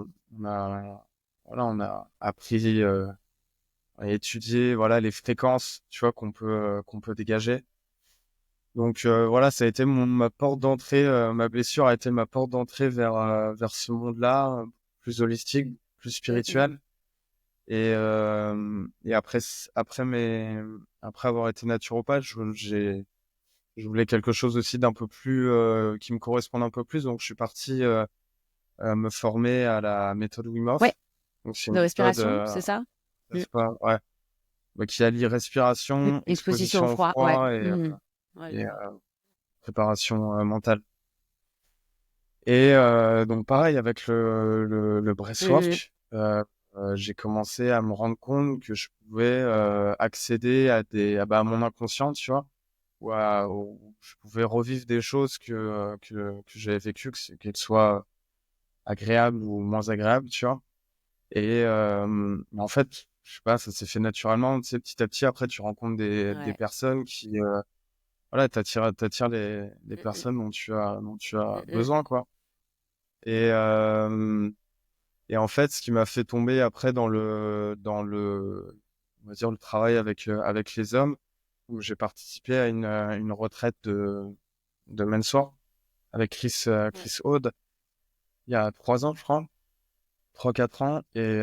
voilà, on a appris à étudier, voilà, les fréquences, tu vois, qu'on peut dégager. Donc, voilà, ça a été ma porte d'entrée. Ma blessure a été ma porte d'entrée vers ce monde-là, plus holistique, plus Mmh mh. spirituel. Et après avoir été naturopathe, je voulais quelque chose aussi d'un peu plus qui me corresponde un peu plus, donc je suis parti me former à la méthode Wim Ouais, Hof. Donc c'est de une méthode respiration, c'est ça? Mmh. c'est pas ouais, qui allie respiration, Exposition au exposition au froid, ouais. froid Mmh. Ouais, je et vois. préparation mentale. Et donc pareil avec le Mmh. breathwork, j'ai commencé à me rendre compte que je pouvais accéder à mon inconscient, tu vois, où je pouvais revivre des choses que j'avais vécues, qu'elles soient agréables ou moins agréables, tu vois. Et en fait, je sais pas, ça s'est fait naturellement, tu sais, petit à petit. Après, tu rencontres des Ouais. personnes qui, voilà, t'attires les Mmh mh. personnes dont tu as Mmh mh. besoin, quoi. Et, euh, et en fait, ce qui m'a fait tomber après dans on va dire, le travail avec les hommes, où j'ai participé à une retraite de mentor avec Ouais. Chris Aude, il y a 3 ans, je crois, 3-4 ans. Et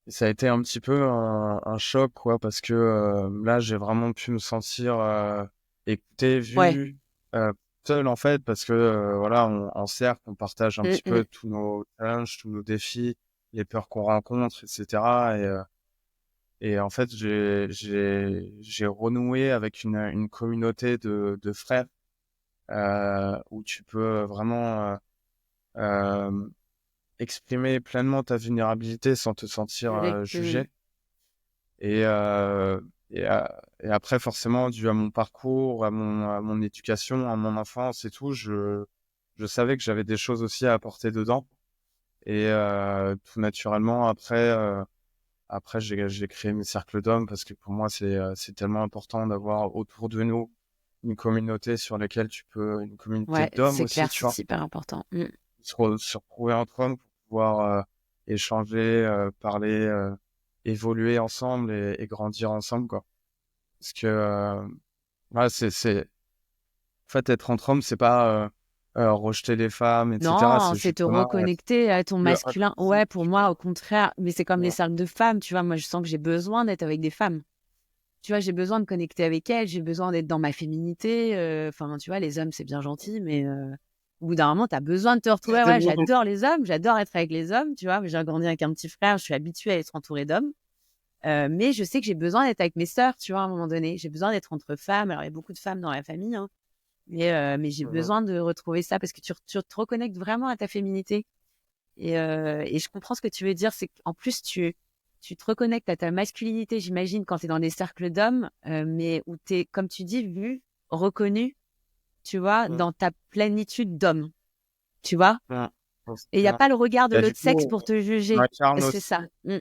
ça a été un petit peu un choc, quoi, parce que là, j'ai vraiment pu me sentir écouté, Ouais. vu, euh, seul, en fait, parce que voilà, en cercle, on partage un Mm, petit mm. peu tous nos challenges, tous nos défis, les peurs qu'on rencontre, etc. Et en fait, j'ai renoué avec une communauté de frères où tu peux vraiment exprimer pleinement ta vulnérabilité sans te sentir Mm. jugé. Et, euh, et après, forcément, dû à mon parcours, à mon éducation, à mon enfance et tout, je savais que j'avais des choses aussi à apporter dedans. Et tout naturellement, après j'ai créé mes cercles d'hommes parce que pour moi, c'est tellement important d'avoir autour de nous une communauté sur laquelle une communauté Ouais, d'hommes c'est aussi, clair, tu c'est vois, hyper important. Mm. se retrouver entre hommes pour pouvoir échanger, parler, évoluer ensemble et grandir ensemble, quoi. Parce que ouais, en fait, être entre hommes, c'est pas rejeter les femmes, etc. Non, C'est c'est te justement être reconnecter à ton plus masculin. inclusif, Ouais, pour tu moi, vois. au contraire, mais c'est comme les Ouais. cercles de femmes, tu vois. Moi, je sens que j'ai besoin d'être avec des femmes. Tu vois, j'ai besoin de connecter avec elles, j'ai besoin d'être dans ma féminité. Enfin, tu vois, les hommes, c'est bien gentil, mais au bout d'un moment, tu as besoin de te retrouver. Ouais, j'adore les hommes, j'adore être avec les hommes, tu vois. J'ai grandi avec un petit frère, je suis habituée à être entourée d'hommes. Mais je sais que j'ai besoin d'être avec mes sœurs, tu vois, à un moment donné. J'ai besoin d'être entre femmes. Alors, il y a beaucoup de femmes dans la famille, hein, mais j'ai Mhm. besoin de retrouver ça parce que tu te reconnectes vraiment à ta féminité. Et je comprends ce que tu veux dire. C'est qu'en plus, tu te reconnectes à ta masculinité, j'imagine, quand tu es dans des cercles d'hommes, mais où tu es, comme tu dis, vu, reconnu, tu vois, Mhm. dans ta plénitude d'homme, tu vois. Mhm. Et il n'y a Bien. pas le regard de Et du l'autre sexe coup, pour te on juger. incarne C'est aussi, ça. Mm.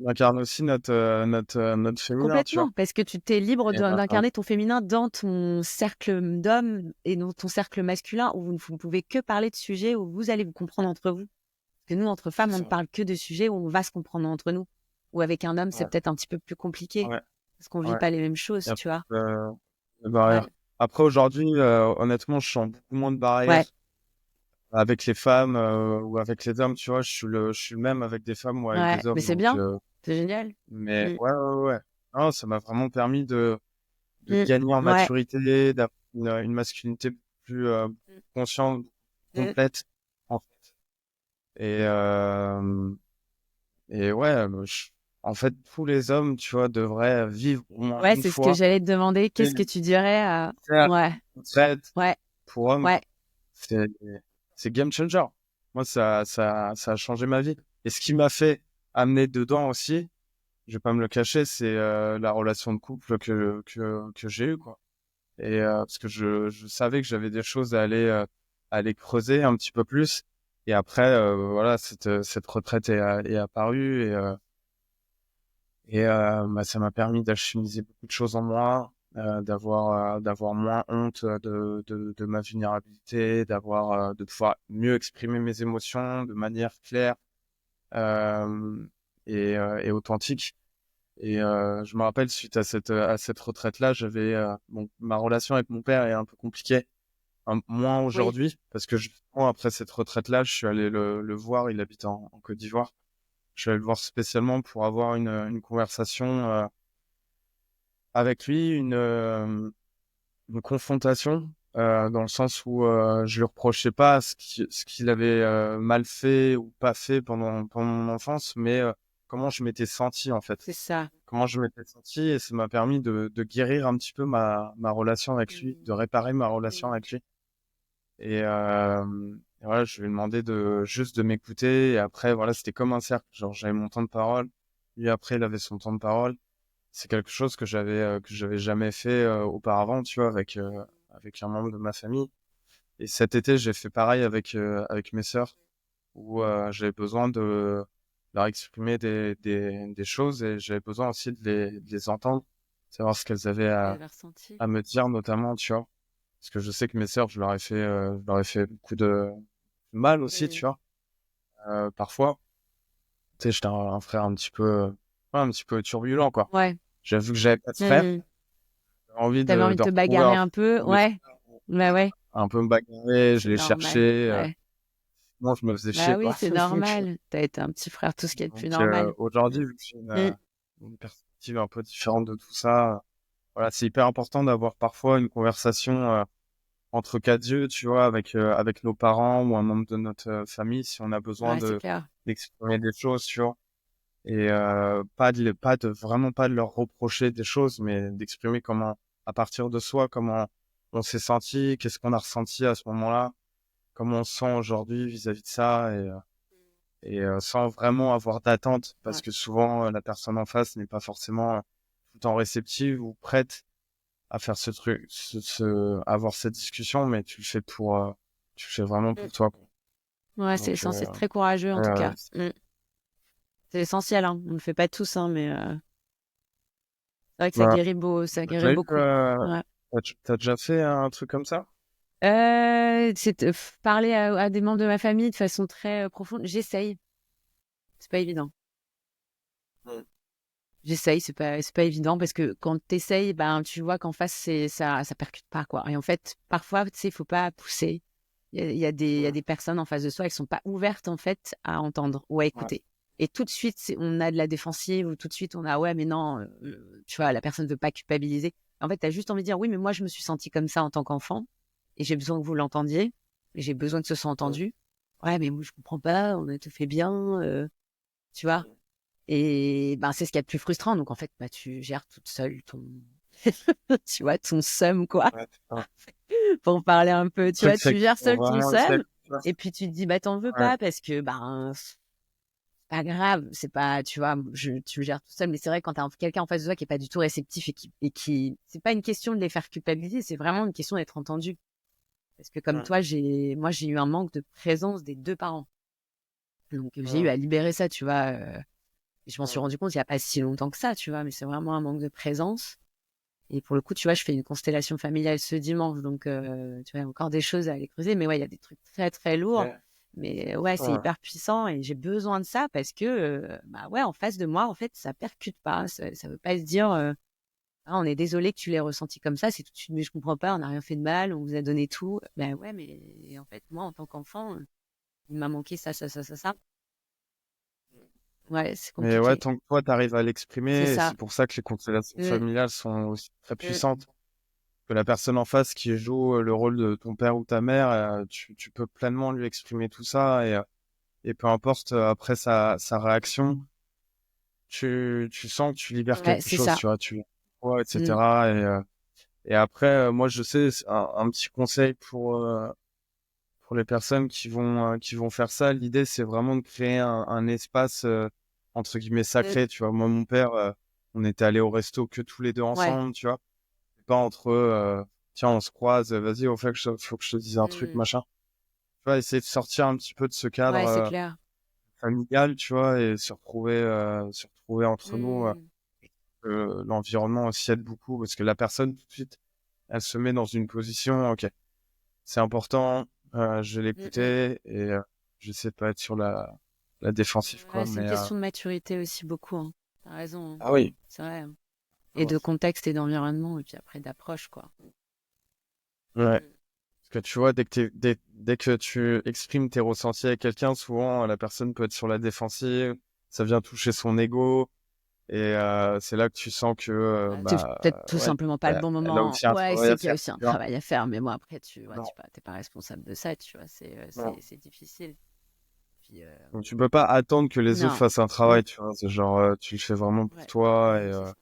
on incarne aussi notre féminin, tu vois. Complètement, parce que tu t'es libre Et, d'incarner ton féminin dans ton cercle d'hommes et dans ton cercle masculin où vous ne pouvez que parler de sujets où vous allez vous comprendre entre vous. Parce que nous, entre c'est femmes, on ne ça. parle que de sujets où on va se comprendre entre nous. Ou avec un homme, c'est Ouais. peut-être un petit peu plus compliqué Ouais. parce qu'on vit Ouais. pas les mêmes Il y choses, a tu vois. de barrières. Ouais, Après, aujourd'hui, honnêtement, je sens beaucoup moins de ouais, barrières avec les femmes ou avec les hommes, tu vois. Je suis le même avec des femmes ou avec ouais, des mais hommes. c'est Donc, bien, c'est génial. mais Mm, ouais, ouais, ouais. Non, ça m'a vraiment permis de mm, gagner en ouais, maturité, d'avoir une masculinité plus mm, consciente, mm. complète, en fait. Et, euh, et ouais, en fait, tous les hommes, tu vois, devraient vivre au moins Ouais, une c'est ce que fois. j'allais te demander. Et Qu'est-ce que tu dirais à... faire Ouais, une retraite ouais, pour hommes, ouais. c'est, c'est game changer. Moi, ça a changé ma vie. Et ce qui m'a fait amener dedans aussi, je vais pas me le cacher, c'est la relation de couple que j'ai eue, quoi. Et parce que je savais que j'avais des choses à aller creuser un petit peu plus. Et après, voilà, cette retraite est apparue et bah, ça m'a permis d'achemiser beaucoup de choses en moi, d'avoir moins honte de ma vulnérabilité, de pouvoir mieux exprimer mes émotions de manière claire euh, et authentique. Et je me rappelle, suite à cette retraite-là, ma relation avec mon père est un peu compliquée, moins Oui. aujourd'hui, parce que justement, après cette retraite-là, je suis allé le voir, il habite en Côte d'Ivoire. Je suis allé le voir spécialement pour avoir une conversation avec lui, une confrontation, dans le sens où je lui reprochais pas ce qu'il avait mal fait ou pas fait pendant mon enfance, mais comment je m'étais senti, en fait. C'est ça. Comment je m'étais senti, et ça m'a permis de guérir un petit peu ma relation avec lui, Mm, de réparer ma relation mm. avec lui. Et voilà, je lui ai demandé juste de m'écouter. Et après, voilà, c'était comme un cercle. Genre, j'avais mon temps de parole. Lui, après, il avait son temps de parole. C'est quelque chose que j'avais jamais fait auparavant, tu vois, avec un membre de ma famille. Et cet été, j'ai fait pareil avec mes sœurs, où j'avais besoin de leur exprimer des choses, et j'avais besoin aussi de les entendre, savoir ce qu'elles avaient Tu à, l'avais ressenti. à me dire, notamment, tu vois. Parce que je sais que mes sœurs, je leur ai fait beaucoup de mal aussi, Mm. tu vois, parfois. Tu sais, j'étais un frère un petit peu un petit peu turbulent, quoi. Ouais. J'ai vu que j'avais pas de frère, Mmh. j'avais envie Tu envie de de te retrouver bagarrer un peu? mes Ouais. frères, Bah, ouais, un peu me bagarrer, je c'est les normal. cherchais, Ouais. moi je me faisais chier, Bah, oui, quoi. c'est Donc normal. Tu as été un petit frère, tout ce qui est le plus normal. aujourd'hui, vu que j'ai Mmh. une perspective un peu différente de tout ça, voilà, c'est hyper important d'avoir parfois une conversation, entre 4 yeux, tu vois, avec nos parents ou un membre de notre, famille, si on a besoin Ouais, c'est clair. d'exprimer des choses, tu vois? Et vraiment pas de leur reprocher des choses, mais d'exprimer comment à partir de soi, comment on s'est senti, qu'est-ce qu'on a ressenti à ce moment-là, comment on se sent aujourd'hui vis-à-vis de ça sans vraiment avoir d'attente parce Ouais. que souvent, la personne en face n'est pas forcément, tout le temps réceptive ou prête à faire ce truc avoir cette discussion, mais tu le fais vraiment Mmh. pour toi, quoi. Ouais, Donc c'est très courageux en tout cas. Mmh. C'est essentiel, hein. On ne le fait pas tous, hein, mais c'est vrai que bah, ça tu guérit déjà eu, beaucoup. Ouais. tu déjà fait un truc comme ça? C'est de parler à des membres de ma famille de façon très, profonde. J'essaye, c'est pas évident. Mmh. J'essaye, c'est pas évident parce que quand tu essayes, ben, tu vois qu'en face, ça percute pas, quoi. Et en fait, parfois, tu sais, il faut pas pousser. Il y a Mmh. des personnes en face de soi, elles sont pas ouvertes, en fait, à entendre ou à Ouais. écouter. Et tout de suite, on a de la défensive ou tout de suite, on a, ouais, mais non, tu vois, la personne ne veut pas culpabiliser. En fait, tu as juste envie de dire, oui, mais moi, je me suis sentie comme ça en tant qu'enfant et j'ai besoin que vous l'entendiez et j'ai besoin que ce soit Mmh. entendu. Ouais, mais moi, je comprends pas, on a tout fait bien, tu vois. Et ben, c'est ce qu'il y a de plus frustrant. Donc, en fait, bah, tu gères toute seule tu vois, ton seum, quoi, Ouais, c'est ça. pour parler un peu. Le Tu vois, truc, c'est tu qu'il gères faut seul ton vraiment essayer seum. de faire Et puis, tu te dis, bah, t'en veux ouais. pas parce que, ben, c'est pas grave. C'est pas, tu vois, tu le gères tout seul. Mais c'est vrai, quand t'as quelqu'un en face de toi qui est pas du tout réceptif c'est pas une question de les faire culpabiliser. C'est vraiment une question d'être entendu. Parce que comme Mmh. toi, moi, j'ai eu un manque de présence des deux parents. Donc, j'ai eu Mmh. à libérer ça, tu vois. Et je m'en suis Mmh. rendu compte il y a pas si longtemps que ça, tu vois. Mais c'est vraiment un manque de présence. Et pour le coup, tu vois, je fais une constellation familiale ce dimanche, donc tu vois, il y a encore des choses à aller creuser. Mais ouais, il y a des trucs très, très lourds. OK. Mais ouais, c'est Ouais. hyper puissant et j'ai besoin de ça parce que, bah ouais, en face de moi, en fait, ça percute pas. Ça veut pas se dire, ah, on est désolé que tu l'aies ressenti comme ça. C'est tout de suite, mais je comprends pas, on n'a rien fait de mal, on vous a donné tout. Ben ouais, mais en fait, moi, en tant qu'enfant, il m'a manqué ça, ça, ça, ça, ça. Ouais, c'est Mais ouais, compliqué. tant que toi, tu arrives à C'est l'exprimer et ça. c'est pour ça que les constellations Mm, familiales sont aussi très mm. puissantes. Que la personne en face qui joue, le rôle de ton père ou ta mère, tu peux pleinement lui exprimer tout ça et peu importe, après sa réaction, tu sens que tu libères Ouais, quelque c'est chose, ça. tu vois? Ouais, et Mm. cetera et après, moi, je sais, c'est un petit conseil pour les personnes qui vont faire ça. L'idée, c'est vraiment de créer un espace, entre guillemets Mm. «sacré», tu vois? Moi, mon père, on était allés au resto que tous les 2 Ouais. ensemble, tu vois? Pas entre, «Tiens, on se croise, vas-y, faut que je te dise un truc, Mm. machin». Tu vois? Essayer de sortir un petit peu de ce cadre, Ouais, c'est clair. familial, tu vois? Et se retrouver entre nous, Mm. l'environnement aussi aide beaucoup parce que la personne, tout de suite, elle se met dans une position: «OK, c'est important, je vais Mm, mm. l'écouter et j'essaie de pas être sur la défensive, quoi, Ouais, c'est une mais question de maturité aussi beaucoup, hein. Tu raison, hein. ah oui, C'est vrai, hein. Et ouais. de contexte et d'environnement et puis après d'approche, quoi. Ouais. Mmh. Parce que tu vois, dès que tu exprimes tes ressentis à quelqu'un, souvent, la personne peut être sur la défensive, ça vient toucher son ego et c'est là que tu sens que, Ouais, c'est bah, peut-être tout ouais, simplement pas le bon elle a moment. aussi un Ouais, travail c'est à qu'il y a faire, aussi un tu vois? travail à faire, mais bon après Non, tu pas responsable de ça, tu vois? non. C'est difficile. Puis, Donc tu peux pas attendre que les autres non. fassent un Mmh. travail, tu vois? C'est genre, tu le fais vraiment pour Ouais. toi Mmh, c'est ça.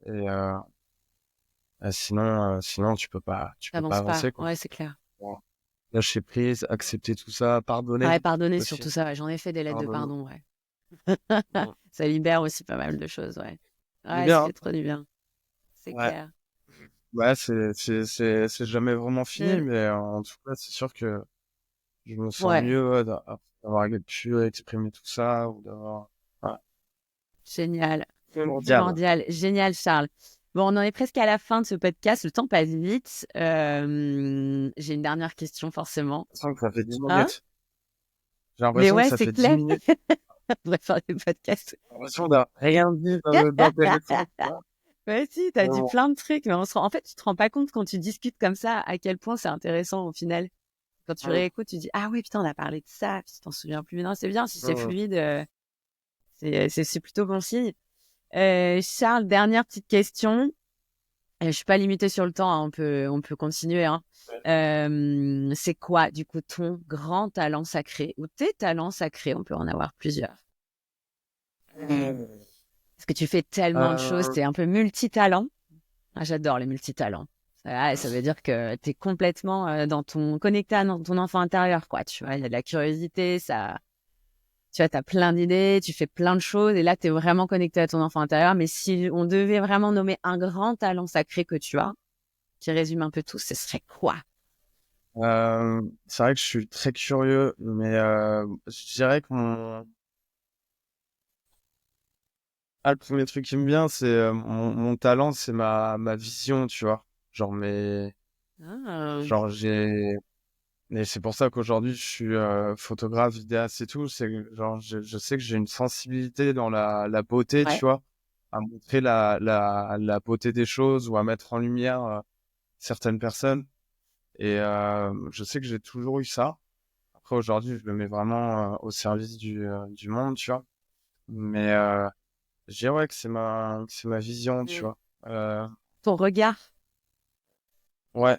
et sinon tu peux pas Tu pas. avancer, quoi. Ouais, c'est clair. Voilà. Lâcher prise, accepter tout ça, pardonner Ouais, pardonner aussi. surtout ça, ouais, j'en ai fait des lettres de Pardonner. pardon, ouais. Mmh. Ça libère aussi pas mal de choses, ouais. C'est Ouais, ça bien, fait trop du bien. C'est hein? Ouais. clair. Ouais, c'est jamais vraiment fini, Mmh. mais en tout cas, c'est sûr que je me sens Ouais, mieux, ouais, d'avoir pu exprimer tout ça ou d'avoir ouais, génial. primordial. Primordial. Génial, Charles. Bon, on en est presque à la fin de ce podcast. Le temps passe vite. J'ai une dernière question, forcément. J'ai l'impression que ça fait 10 Hein? minutes. J'ai Mais l'impression que ouais, ça c'est fait 10 clair. minutes. On devrait faire des podcasts. J'ai l'impression d'avoir rien dit d'intéressant, tu vois. Ouais, si, t'as dit plein de trucs, mais en fait, tu te rends pas compte quand tu discutes comme ça à quel point c'est intéressant au final. Quand tu réécoutes, tu dis ah oui, putain, on a parlé de ça, puis tu t'en souviens plus. Mais non, c'est bien, si c'est fluide, c'est plutôt bon signe. Charles, dernière petite question. Je suis pas limitée sur le temps, hein, on peut continuer. Hein. C'est quoi, du coup, ton grand talent sacré ou tes talents sacrés? On peut en avoir plusieurs. Parce que tu fais tellement de choses, Euh, t'es un peu multitalent. Ah, j'adore les multitalents. Ça veut dire que t'es complètement connecté à ton enfant intérieur, quoi. Tu vois, il y a de la curiosité, ça. Tu vois, t'as plein d'idées, tu fais plein de choses, et là, t'es vraiment connecté à ton enfant intérieur. Mais si on devait vraiment nommer un grand talent sacré que tu as, qui résume un peu tout, ce serait quoi? c'est vrai que je suis très curieux, mais je dirais que le premier truc qui me vient, c'est mon talent, c'est ma vision, tu vois. Genre, Ah, genre j'ai. Et c'est pour ça qu'aujourd'hui, je suis photographe, vidéaste et tout. C'est que, genre, je sais que j'ai une sensibilité dans la beauté, tu ouais. vois, à montrer la beauté des choses ou à mettre en lumière certaines personnes. Et je sais que j'ai toujours eu ça. Après, aujourd'hui, je le mets vraiment au service du monde, tu vois. Mais je dirais ouais, que c'est ma vision, tu Mm. vois. Ton regard. Ouais,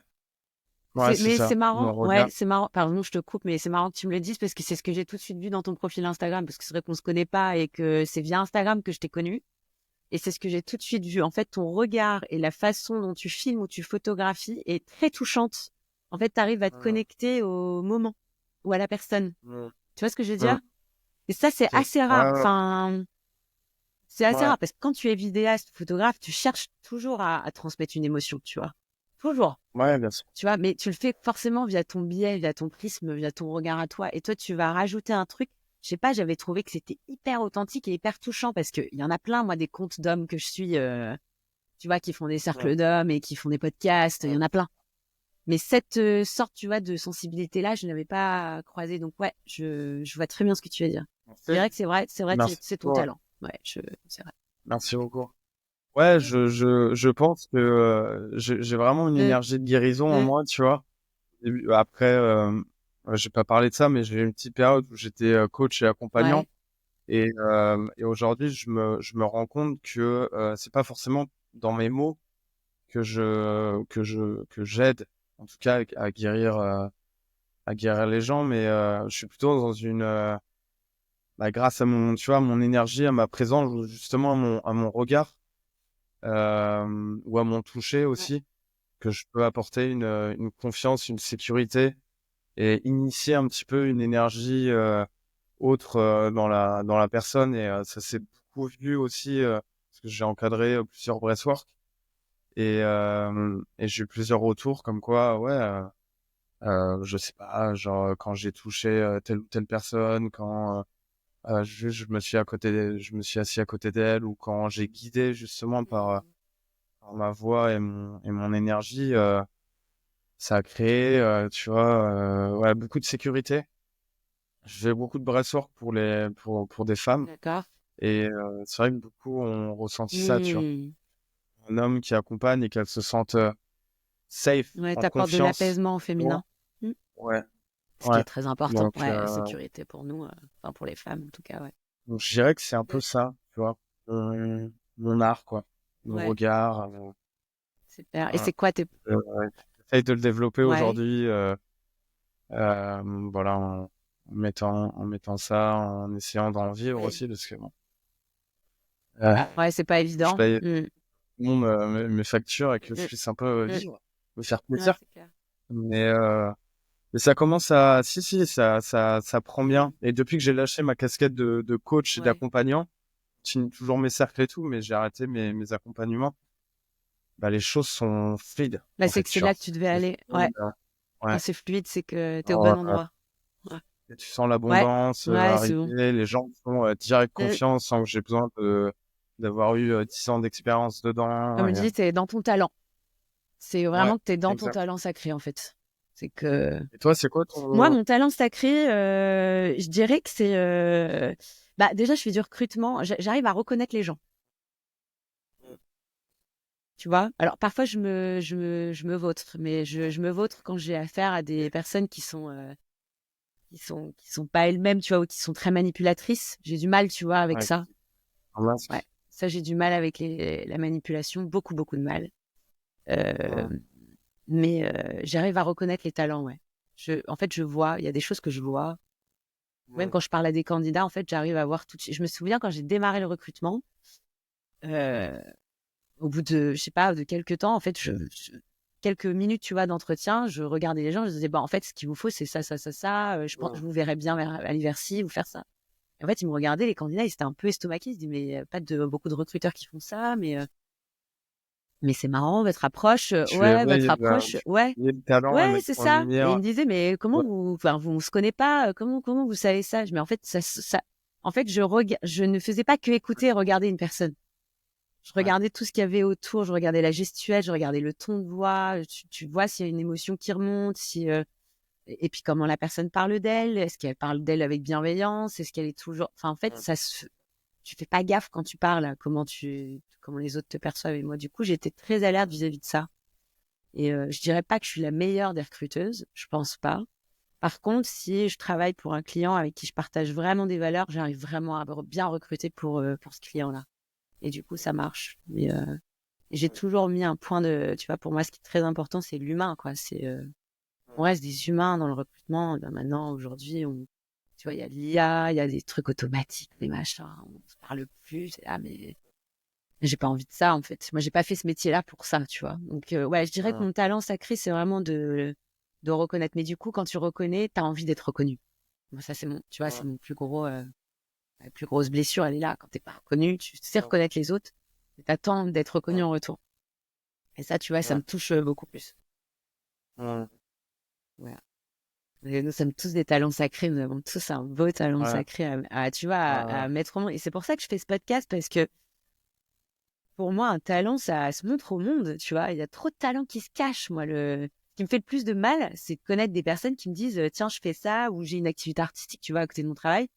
ouais, c'est Mais c'est ça. Mon marrant, ouais, regard. c'est marrant. Pardon, je te coupe, mais c'est marrant que tu me le dises parce que c'est ce que j'ai tout de suite vu dans ton profil Instagram, parce que c'est vrai qu'on se connaît pas et que c'est via Instagram que je t'ai connu. Et c'est ce que j'ai tout de suite vu. En fait, ton regard et la façon dont tu filmes ou tu photographies est très touchante. En fait, tu arrives à te Mm, connecter au moment ou à la personne. mm, Tu vois ce que je veux mm. dire? Et ça, c'est Ok. assez rare. Ouais, ouais, Enfin, c'est assez ouais. rare parce que quand tu es vidéaste, photographe, tu cherches toujours à transmettre une émotion, tu vois. Toujours. Ouais, bien sûr. Tu vois, mais tu le fais forcément via ton biais, via ton prisme, via ton regard à toi. Et toi, tu vas rajouter un truc. Je sais pas, j'avais trouvé que c'était hyper authentique et hyper touchant parce qu'il y en a plein, moi, des comptes d'hommes que je suis, tu vois, qui font des Mm, cercles d'hommes et qui font des podcasts. Il y mm. en a plein. Mais cette sorte, tu vois, de sensibilité-là, je ne l'avais pas croisée. Donc, ouais, je vois très bien ce que tu veux dire. Je Merci. dirais que c'est vrai que Merci c'est ton beaucoup. Ouais. talent. Ouais, c'est vrai. Merci beaucoup. Ouais, je pense que j'ai vraiment une Mm, énergie de guérison en mm, moi, tu vois. Après, j'ai pas parlé de ça, mais j'ai eu une petite période où j'étais coach et accompagnant. ouais. Et aujourd'hui, je me rends compte que c'est pas forcément dans mes mots que j'aide, en tout cas, à guérir les gens, mais je suis plutôt dans grâce à tu vois, mon énergie, à ma présence, ou justement à mon regard, ou à mon toucher Ouais. aussi, que je peux apporter une confiance, une sécurité et initier un petit peu une énergie autre dans la personne. Et ça s'est beaucoup vu aussi parce que j'ai encadré plusieurs breathwork et j'ai eu plusieurs retours comme quoi, ouais, je sais pas, genre quand j'ai touché telle ou telle personne, quand juste je me suis assis à côté d'elle ou quand j'ai guidé justement par ma voix et mon énergie, ça a créé, tu vois, ouais, beaucoup de sécurité. Je fais beaucoup de breathwork pour des femmes D'accord. et c'est vrai que beaucoup ont ressenti ça, tu vois. Mm. Un homme qui accompagne et qu'elle se sente safe, Ouais, en t'apportes de confiance. l'apaisement au Tu vois. féminin. Mm. Ouais, Ce qui ouais. est très important. Donc, Ouais, la sécurité pour nous, enfin pour les femmes en tout cas, ouais. donc je dirais que c'est un peu Mm. ça, tu vois, mon art, quoi, mon Ouais, regard. super. Et Voilà. c'est quoi tes... Ouais. J'essaye de le développer Ouais. aujourd'hui, voilà, en mettant ça, en essayant d'en vivre Oui. aussi, parce que bon, euh, Ouais, c'est pas je évident. paye Mm. tout le monde mes factures et que je Mm. puisse un peu Mm. vivre, me faire Ouais, plaisir. c'est clair. Mais, euh, mais ça commence si, ça prend bien. Et depuis que j'ai lâché ma casquette de coach et Ouais. d'accompagnant, je continue toujours mes cercles et tout, mais j'ai arrêté mes accompagnements. Bah, les choses sont fluides, Bah, en c'est fait, que c'est tu vois. là que tu devais C'est aller. Ouais. fluide, ouais. Quand c'est fluide, c'est que t'es au bon Ouais. endroit. Ouais. Et tu sens Ouais. l'abondance Ouais, c'est bon. arriver, les gens font direct Mm. confiance sans que j'ai besoin d'avoir eu 10 ans d'expérience dedans. Comme je dis, t'es dans ton talent. C'est Ouais, vraiment que t'es dans ton exact. talent sacré, en fait. C'est que Et toi, c'est quoi moi, ton... mon talent sacré, je dirais que c'est Bah, déjà, je fais du recrutement. J'arrive à reconnaître les gens. Tu vois? Alors, parfois, je me vautre, mais je me vautre quand j'ai affaire à des personnes qui sont pas elles-mêmes, tu vois, ou qui sont très manipulatrices. J'ai du mal, tu vois, avec Ouais, ça. un Ouais. masque. Ça, j'ai du mal avec la manipulation. Beaucoup, beaucoup de mal. Euh, Ouais. mais j'arrive à reconnaître les talents, ouais. En fait, je vois, il y a des choses que je vois. Même Ouais. quand je parle à des candidats, en fait, j'arrive à voir tout de suite. Je me souviens quand j'ai démarré le recrutement, euh, au bout de, je sais pas, de quelques temps, en fait, quelques minutes, tu vois, d'entretien, je regardais les gens, je disais, bah, en fait, ce qu'il vous faut, c'est ça, ça, ça, ça. Je pense, Ouais. je vous verrai bien aller vers ci, vous faire ça. Et en fait, ils me regardaient, les candidats, ils étaient un peu estomaqués. Ils se disaient, mais pas de beaucoup de recruteurs qui font ça, mais c'est marrant, votre approche, ouais, Ouais, votre approche, ouais. il y a le talent Ouais, en, c'est en ça. Et il lumière. me disait, mais comment Ouais. vous, enfin, vous, on se connaît pas, comment vous savez ça? Mais en fait, en fait, je ne faisais pas que écouter et regarder une personne. Je Ouais. regardais tout ce qu'il y avait autour, je regardais la gestuelle, je regardais le ton de voix, tu vois s'il y a une émotion qui remonte, si, et puis comment la personne parle d'elle, est-ce qu'elle parle d'elle avec bienveillance, est-ce qu'elle est toujours, enfin, en fait, Ouais. tu fais pas gaffe quand tu parles, à comment les autres te perçoivent. Et moi, du coup, j'étais très alerte vis-à-vis de ça. Et je dirais pas que je suis la meilleure des recruteuses, je pense pas. Par contre, si je travaille pour un client avec qui je partage vraiment des valeurs, j'arrive vraiment à bien recruter pour ce client-là. Et du coup, ça marche. Mais j'ai toujours mis un point de, tu vois, pour moi, ce qui est très important, c'est l'humain, quoi. On reste des humains dans le recrutement. Ben, maintenant, aujourd'hui, tu vois, il y a de l'IA, il y a des trucs automatiques, des machins, on se parle plus. Mais j'ai pas envie de ça, en fait. Moi, j'ai pas fait ce métier-là pour ça, tu vois. Donc, ouais, je dirais que Ouais. mon talent sacré, c'est vraiment de reconnaître. Mais du coup, quand tu reconnais, t'as envie d'être reconnu. Moi, ça, tu vois, c'est Ouais. mon plus gros, la plus grosse blessure, elle est là. Quand t'es pas reconnu, tu sais reconnaître les autres, et t'attends d'être reconnu Ouais. en retour. Et ça, tu vois, ça Ouais. me touche beaucoup plus. Ouais. Voilà. Et nous sommes tous des talents sacrés. Nous avons tous un beau talent Ouais. sacré tu vois, Ouais. à mettre au monde. Et c'est pour ça que je fais ce podcast parce que pour moi, un talent, ça se montre au monde, tu vois. Il y a trop de talents qui se cachent. Moi, ce qui me fait le plus de mal, c'est de connaître des personnes qui me disent, tiens, je fais ça, ou j'ai une activité artistique, tu vois, à côté de mon travail.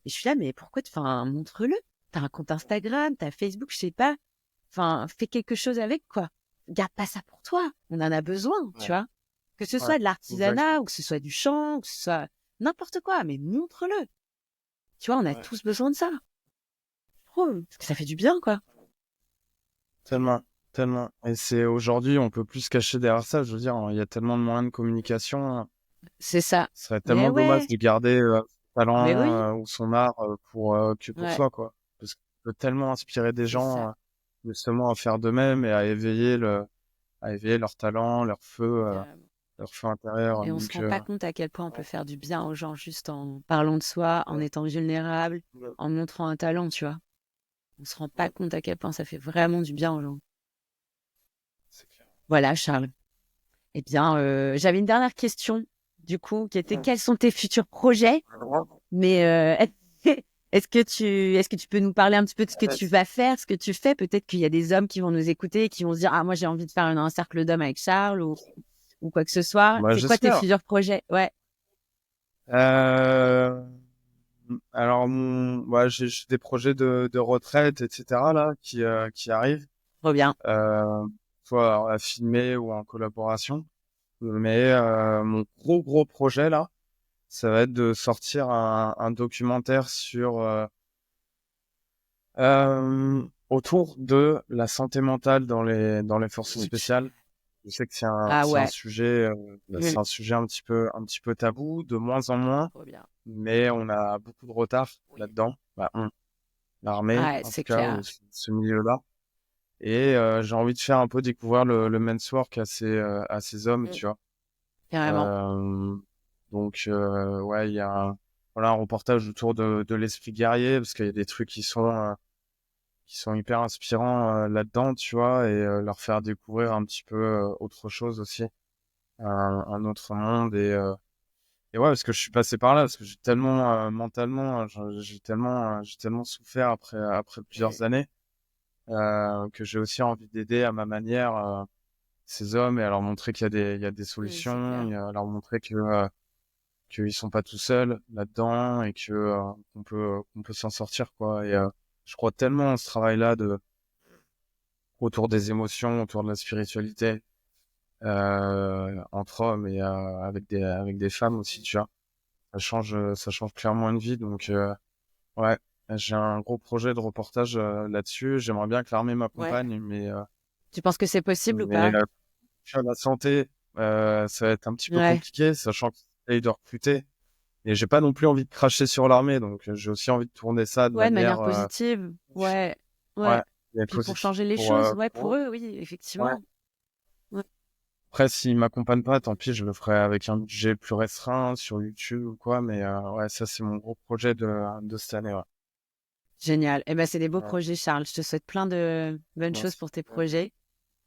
Et je suis là, mais pourquoi, enfin, montre-le. T'as un compte Instagram, t'as Facebook, je sais pas. Enfin, fais quelque chose avec, quoi. Garde pas ça pour toi. On en a besoin, tu Ouais. vois. Que ce Ouais. soit de Exactement. l'artisanat, ou que ce soit du chant, ou que ce soit n'importe quoi, mais montre-le. Tu vois, on a Ouais. tous besoin de ça. Je trouve. Parce que ça fait du bien, quoi. Tellement, tellement. Et c'est aujourd'hui, on peut plus se cacher derrière ça. Je veux dire, il y a tellement de moyens de communication. C'est ça. Ce serait Mais tellement dommage ouais, de garder son mais talent oui. ou son art que pour Ouais, soi, quoi. Parce qu'il peut tellement inspirer des c'est gens ça. justement à faire d'eux-mêmes et à éveiller leur talent, Carrément. leur feu intérieur. Et on se Donc, rend pas compte à quel point on peut faire du bien aux gens juste en parlant de soi, en ouais, étant vulnérable, ouais, en montrant un talent, tu vois. On se rend pas ouais, compte à quel point ça fait vraiment du bien aux gens. c'est clair. Voilà, Charles. Eh bien, j'avais une dernière question, du coup, qui était Ouais. quels sont tes futurs projets? Mais est-ce que tu peux nous parler un petit peu de ce que tu vas faire, ce que tu fais? Peut-être qu'il y a des hommes qui vont nous écouter et qui vont se dire, ah, moi, j'ai envie de faire un cercle d'hommes avec Charles ou quoi que ce soit. Bah, C'est quoi tes j'espère. futurs projets? Ouais, Euh, alors, j'ai des projets de retraite, etc. là, qui arrivent, trop bien. euh, soit à filmer ou en collaboration. Mais mon gros projet là, ça va être de sortir un documentaire sur autour de la santé mentale dans les forces spéciales. Je sais que Ah c'est un ouais, sujet mmh, un petit peu tabou, de moins en moins, trop bien. mais on a beaucoup de retard Oui. là-dedans. Bah, l'armée Ouais, en tout c'est cas, clair, ce milieu-là. Et j'ai envie de faire un peu découvrir le men's work à ces hommes, mmh, tu vois. carrément. Euh, donc ouais, il y a voilà, un reportage autour de l'esprit guerrier parce qu'il y a des trucs qui sont hyper inspirants là-dedans, tu vois, et leur faire découvrir un petit peu autre chose aussi, un autre monde et ouais, parce que je suis passé par là, parce que j'ai tellement mentalement, j'ai tellement souffert après Mmh, plusieurs années que j'ai aussi envie d'aider à ma manière ces hommes et à leur montrer qu'il y a il y a des c'est solutions, clair. et à leur montrer que qu'ils sont pas tout seuls là-dedans et que qu'on peut s'en sortir, quoi. Et je crois tellement à ce travail-là autour des émotions, autour de la spiritualité, entre hommes et avec des femmes aussi, tu vois. Ça change clairement une vie. Donc ouais, j'ai un gros projet de reportage là-dessus. J'aimerais bien que l'armée Ouais. m'accompagne, Tu penses que c'est possible ou mais pas? sur la santé, ça va être un petit peu Ouais. compliqué, sachant qu'ils essayent de recruter. Et j'ai pas non plus envie de cracher sur l'armée, donc j'ai aussi envie de tourner ça de Ouais, de manière manière positive. Ouais. ouais, Ouais. mais Puis pour positive changer les choses, ouais, pour pour eux. eux, oui, Ouais. effectivement. Ouais. Après, s'ils m'accompagnent pas, tant pis, je le ferai avec un budget plus restreint sur YouTube ou quoi. Mais ouais, ça c'est mon gros projet de cette année. Ouais. Génial. Eh ben, c'est des beaux Ouais, projets, Charles. Je te souhaite plein de bonnes choses merci. pour tes projets.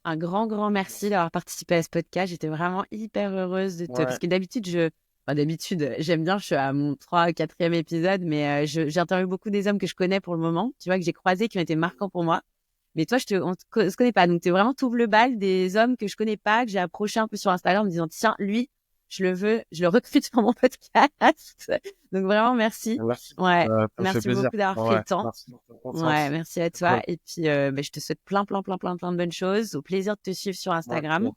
Un grand, grand merci d'avoir participé à ce podcast. J'étais vraiment hyper heureuse de te... Parce Ouais, que d'habitude, enfin, d'habitude, j'aime bien, je suis à mon 4e épisode, mais j'interviewe beaucoup des hommes que je connais pour le moment, tu vois, que j'ai croisés, qui ont été marquants pour moi. Mais toi, se connaît pas. Donc, tu es vraiment tout le bal des hommes que je connais pas, que j'ai approché un peu sur Instagram en me disant, tiens, lui, je le veux, je le recrute pour mon podcast. Donc, vraiment, merci. merci. Ouais. Ça me fait Merci plaisir. beaucoup d'avoir pris Ouais, le temps. merci pour ta Ouais, confiance. merci à C'est toi. cool. Et puis, je te souhaite plein, plein, plein, plein, plein de bonnes choses. Au plaisir de te suivre sur Ouais, Instagram.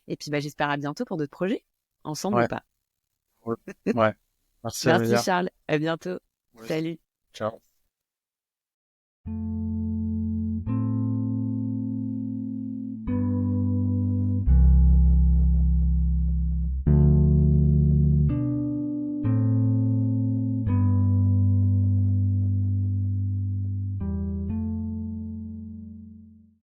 Et puis, j'espère à bientôt pour d'autres projets, ensemble ou ouais, pas. cool. Ouais. Merci Merci Amélia. Charles. À bientôt. Ouais. Salut. Ciao.